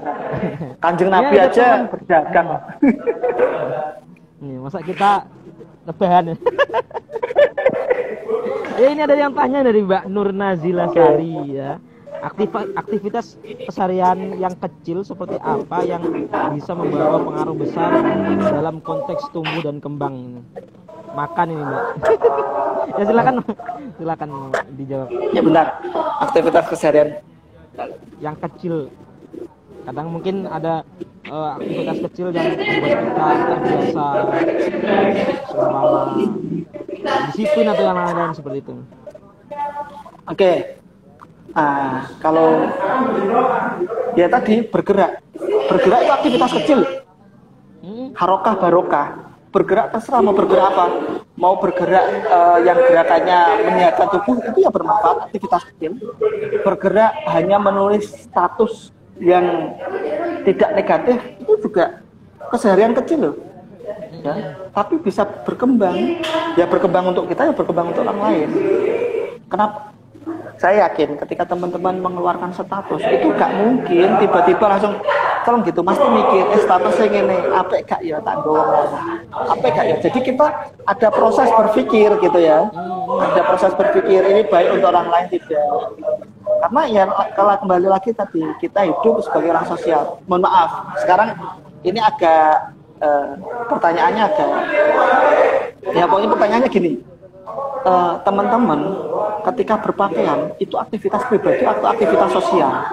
Kanjeng Nabi ya, aja berdagang. Nih, masa kita lebahan ya? Ya ini ada yang tanya dari Mbak Nur Nazila Sari ya. Aktivitas keseharian yang kecil seperti apa yang bisa membawa pengaruh besar dalam konteks tumbuh dan kembang? Makan ini Mbak. Ya silakan dijawab. Ya benar. Aktivitas keseharian yang kecil. Kadang mungkin ada aktivitas kecil yang membuat kita terbiasa, seumpama disiplin atau yang lain-lain seperti itu. Oke. Kalau ya tadi bergerak itu aktivitas kecil. Harokah barokah. Bergerak terserah mau bergerak apa. Mau bergerak yang gerakannya menyehatkan tubuh itu ya bermanfaat, aktivitas kecil. Bergerak hanya menulis status yang tidak negatif itu juga keseharian kecil loh. Ya, tapi bisa berkembang. Ya berkembang untuk kita, ya berkembang untuk orang lain. Kenapa? Saya yakin ketika teman-teman mengeluarkan status itu gak mungkin tiba-tiba langsung tolong gitu, mesti mikir statusnya gini, apa gak ya tak doang, apa gak ya. Jadi kita ada proses berpikir gitu ya, ada proses berpikir ini baik untuk orang lain tidak. Karena ya kalau kembali lagi tadi kita hidup sebagai orang sosial. Mohon maaf, sekarang ini agak pertanyaannya agak ya pokoknya pertanyaannya gini. Teman-teman ketika berpakaian itu aktivitas pribadi atau aktivitas sosial?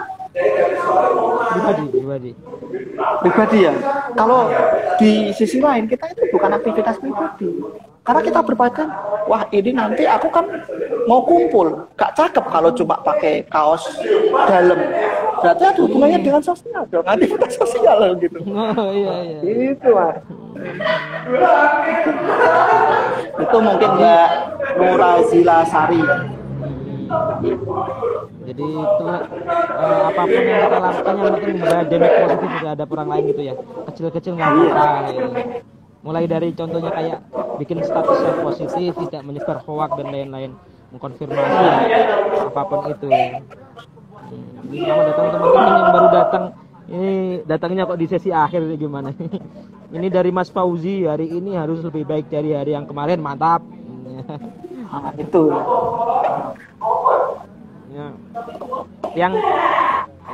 Pribadi ya. Kalau di sisi lain kita itu bukan aktivitas pribadi. Karena kita berpakaian, wah ini nanti aku kan mau kumpul, gak cakep kalau cuma pakai kaos dalam. Berarti ada hubungannya dengan sosial dong, aktivitas sosial gitu. Oh iya. Itu Mas. Itu mungkin Mbak Nur Nazila Sari. Jadi itu apapun yang kita lakukan yang penting berdampak positif terhadap orang lain gitu ya. Kecil-kecil nggak apa-apa. Ya. Mulai dari contohnya kayak bikin status yang positif, tidak menyebar hoak dan lain-lain, mengkonfirmasi apapun itu. Selamat datang teman-teman yang baru datang. Ini datangnya kok di sesi akhir gimana? Ini dari Mas Fauzi, hari ini harus lebih baik dari hari yang kemarin, mantap. Itu. Ya.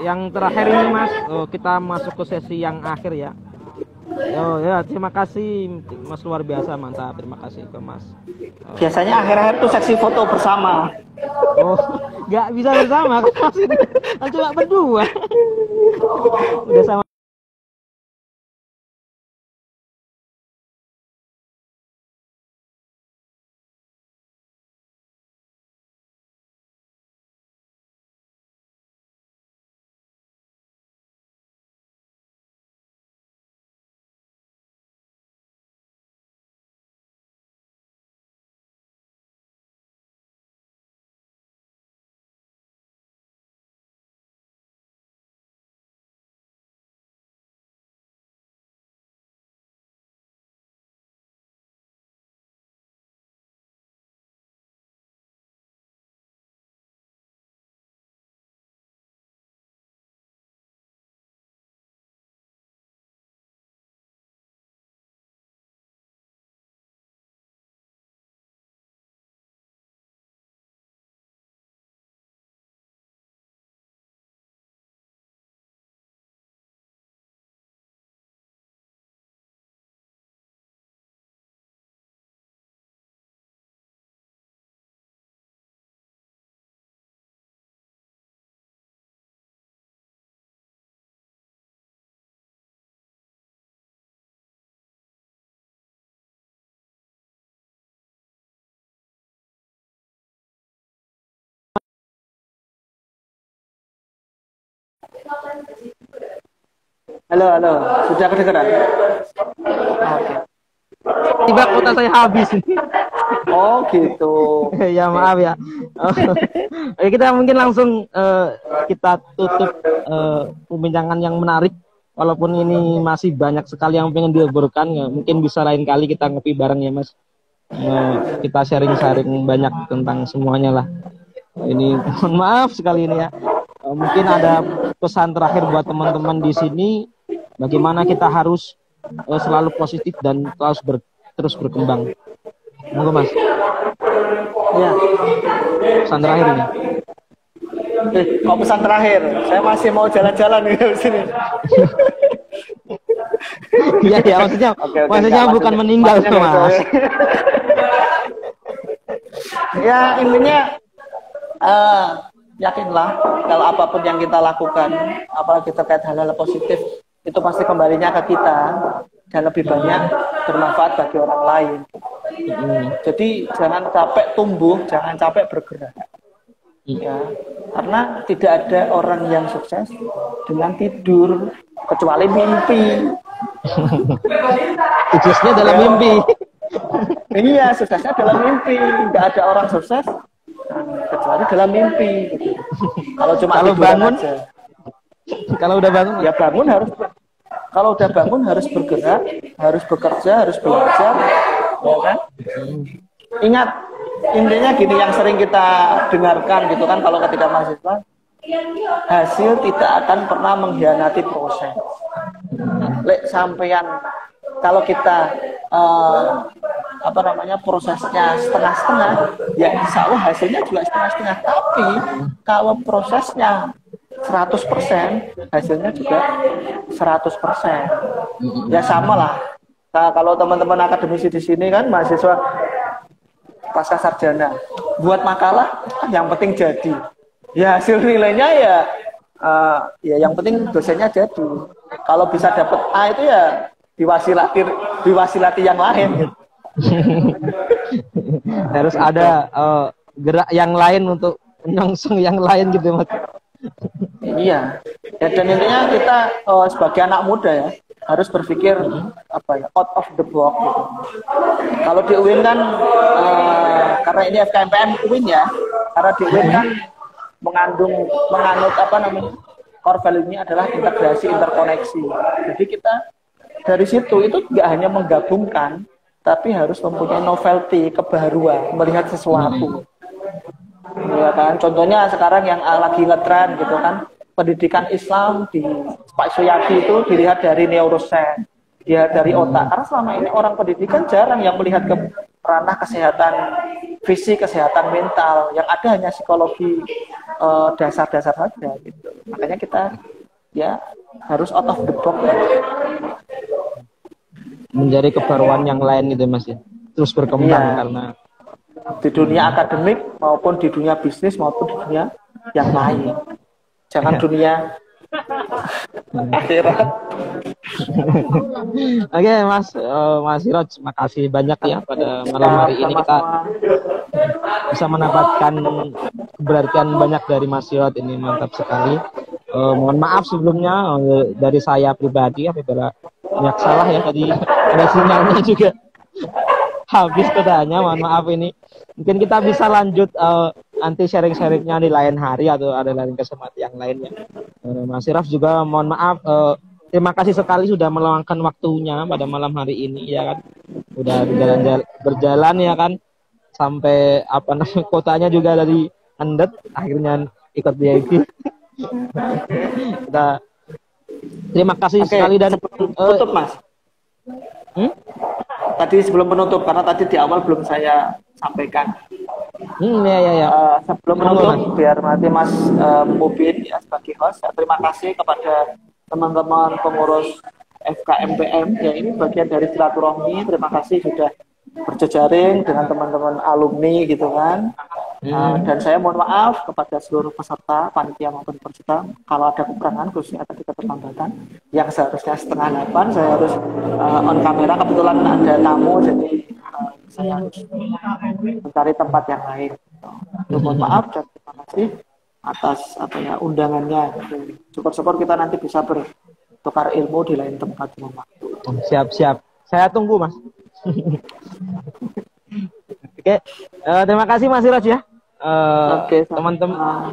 Yang terakhir ini Mas, kita masuk ke sesi yang akhir ya. Oh ya, terima kasih Mas, luar biasa, mantap. Terima kasih ke Mas. Biasanya akhir-akhir tuh seksi foto bersama. Oh, nggak bisa bersama kan cuma berdua. Udah sama. Halo, sudah kedengeran? Oke. Tiba kota saya habis. Oh gitu. Ya maaf ya. Oke, kita mungkin langsung kita tutup pembincangan yang menarik. Walaupun ini masih banyak sekali yang pengen diobrolkan, ya, mungkin bisa lain kali kita ngopi bareng ya Mas. Kita sharing-sharing banyak tentang semuanya lah. Ini mohon maaf sekali ini ya. Mungkin ada pesan terakhir buat teman-teman di sini, bagaimana kita harus selalu positif dan terus berkembang. Monggo Mas. Ya. Pesan terakhir ini. Kok pesan terakhir? Saya masih mau jalan-jalan di sini. Iya ya, maksudnya bukan meninggal tuh Mas. Ya intinya yakinlah kalau apapun yang kita lakukan, apalagi terkait hal-hal positif, itu pasti kembalinya ke kita dan lebih banyak bermanfaat bagi orang lain. Jadi jangan capek tumbuh, jangan capek bergerak. Ya, karena tidak ada orang yang sukses dengan tidur kecuali mimpi. Suksesnya dalam mimpi. Iya, suksesnya dalam mimpi. Nggak ada orang sukses kecuali dalam mimpi. Kalau cuma bangun aja. Kalau udah bangun ya bangun harus. Kalau udah bangun harus bergerak, harus bekerja, harus belajar, ya kan? Ingat, intinya gini yang sering kita dengarkan gitu kan, kalau ketika mahasiswa, hasil tidak akan pernah mengkhianati proses. Lek sampean kalau kita prosesnya setengah-setengah, ya insya Allah hasilnya juga setengah-setengah. Tapi kalau prosesnya 100%, hasilnya juga 100%. Ya sama lah. Nah, kalau teman-teman akademisi di sini kan mahasiswa pasca sarjana, buat makalah yang penting jadi. Ya hasil nilainya ya yang penting dosennya jadi. Kalau bisa dapat A itu ya diwasilati yang lain. Harus ada gerak yang lain untuk menyongsong yang lain gitu Mas. Iya. Ya, dan intinya kita sebagai anak muda ya harus berpikir out of the box gitu. Kalau di UIN kan karena ini FKMPM UIN ya, karena di UIN kan menganut apa namanya, core value-nya adalah integrasi, interkoneksi. Jadi kita dari situ itu nggak hanya menggabungkan, tapi harus mempunyai novelty, kebaruan, melihat sesuatu. Ya kan, contohnya sekarang yang lagi ngetren gitu kan, pendidikan Islam di Pak Suyadi itu dilihat dari neuroscience, dilihat dari otak. Karena selama ini orang pendidikan jarang yang melihat ke ranah kesehatan fisik, kesehatan mental. Yang ada hanya psikologi dasar-dasar saja gitu. Makanya kita ya harus out of the box ya. Menjadi kebaruan yang lain gitu Mas ya. Terus berkembang Iya. karena Di dunia akademik maupun di dunia bisnis maupun di dunia yang lain. Jangan dunia akhirat. Oke Mas, Mas Siroj, makasih banyak ya pada malam hari ini kita bisa mendapatkan keberartian banyak dari Mas Siroj, ini mantap sekali. Mohon maaf sebelumnya dari saya pribadi apabila banyak salah ya, tadi ada sinyalnya juga habis katanya, mohon maaf ini. Mungkin kita bisa lanjut nanti sharing-sharingnya di lain hari atau ada lain kesempatan yang lainnya. Mas Siroj juga mohon maaf, terima kasih sekali sudah meluangkan waktunya pada malam hari ini ya kan. Udah berjalan ya kan sampai apa namanya kotanya juga dari Andet akhirnya ikut VIP. Kita terima kasih sekali dan tutup Mas. Tadi sebelum penutup karena tadi di awal belum saya sampaikan. Ya. Sebelum penutup biar nanti Mas Mubin ya sebagai host. Terima kasih kepada teman-teman pengurus FKMPM ya, ini bagian dari silaturahmi. Terima kasih sudah berjejaring dengan teman-teman alumni gitu kan. Dan saya mohon maaf kepada seluruh peserta, panitia maupun peserta kalau ada kekurangan khususnya tadi keterlambatan yang seharusnya 7:30 saya harus on kamera, kebetulan ada tamu jadi saya harus mencari tempat yang lain. Mohon maaf dan terima kasih atas apa ya undangannya. Syukur-syukur kita nanti bisa bertukar ilmu di lain tempat dan waktu. Siap. Saya tunggu Mas. Oke, terima kasih Mas Siroj ya.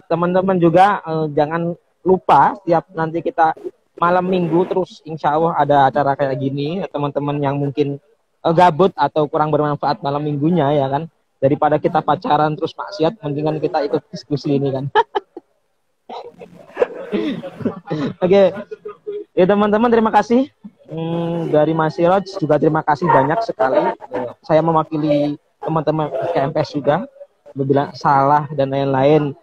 Teman-teman juga jangan lupa setiap nanti kita malam minggu terus insya Allah ada acara kayak gini. Teman-teman yang mungkin gabut atau kurang bermanfaat malam minggunya ya kan, daripada kita pacaran terus maksiat, mendingan kita ikut diskusi ini kan. Oke. Ya teman-teman, terima kasih dari Mas Siroj juga, terima kasih banyak sekali. Saya mewakili teman-teman KMPS juga bilang salah dan lain-lain.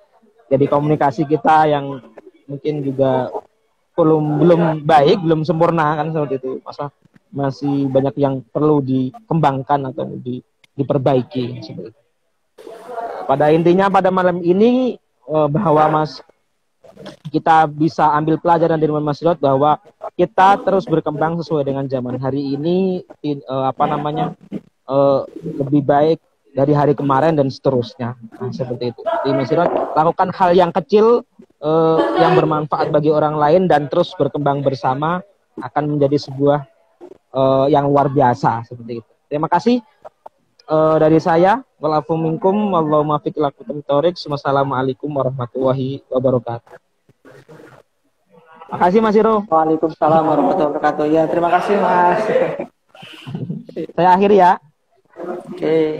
Jadi komunikasi kita yang mungkin juga belum baik, belum sempurna kan seperti itu. Masih banyak yang perlu dikembangkan atau diperbaiki seperti itu. Pada intinya pada malam ini bahwa kita bisa ambil pelajaran dari Mas Siroj bahwa kita terus berkembang sesuai dengan zaman hari ini, lebih baik dari hari kemarin dan seterusnya. Nah, seperti itu. Jadi Mas Siroj lakukan hal yang kecil yang bermanfaat bagi orang lain dan terus berkembang bersama akan menjadi sebuah yang luar biasa seperti itu. Terima kasih dari saya. Walafu minkum wallahumma fiq lakum taurik. Wassalamualaikum warahmatullahi wabarakatuh. Makasih Mas Siro. Waalaikumsalam warahmatullahi wabarakatuh. Ya, terima kasih Mas. Saya akhiri ya. Oke.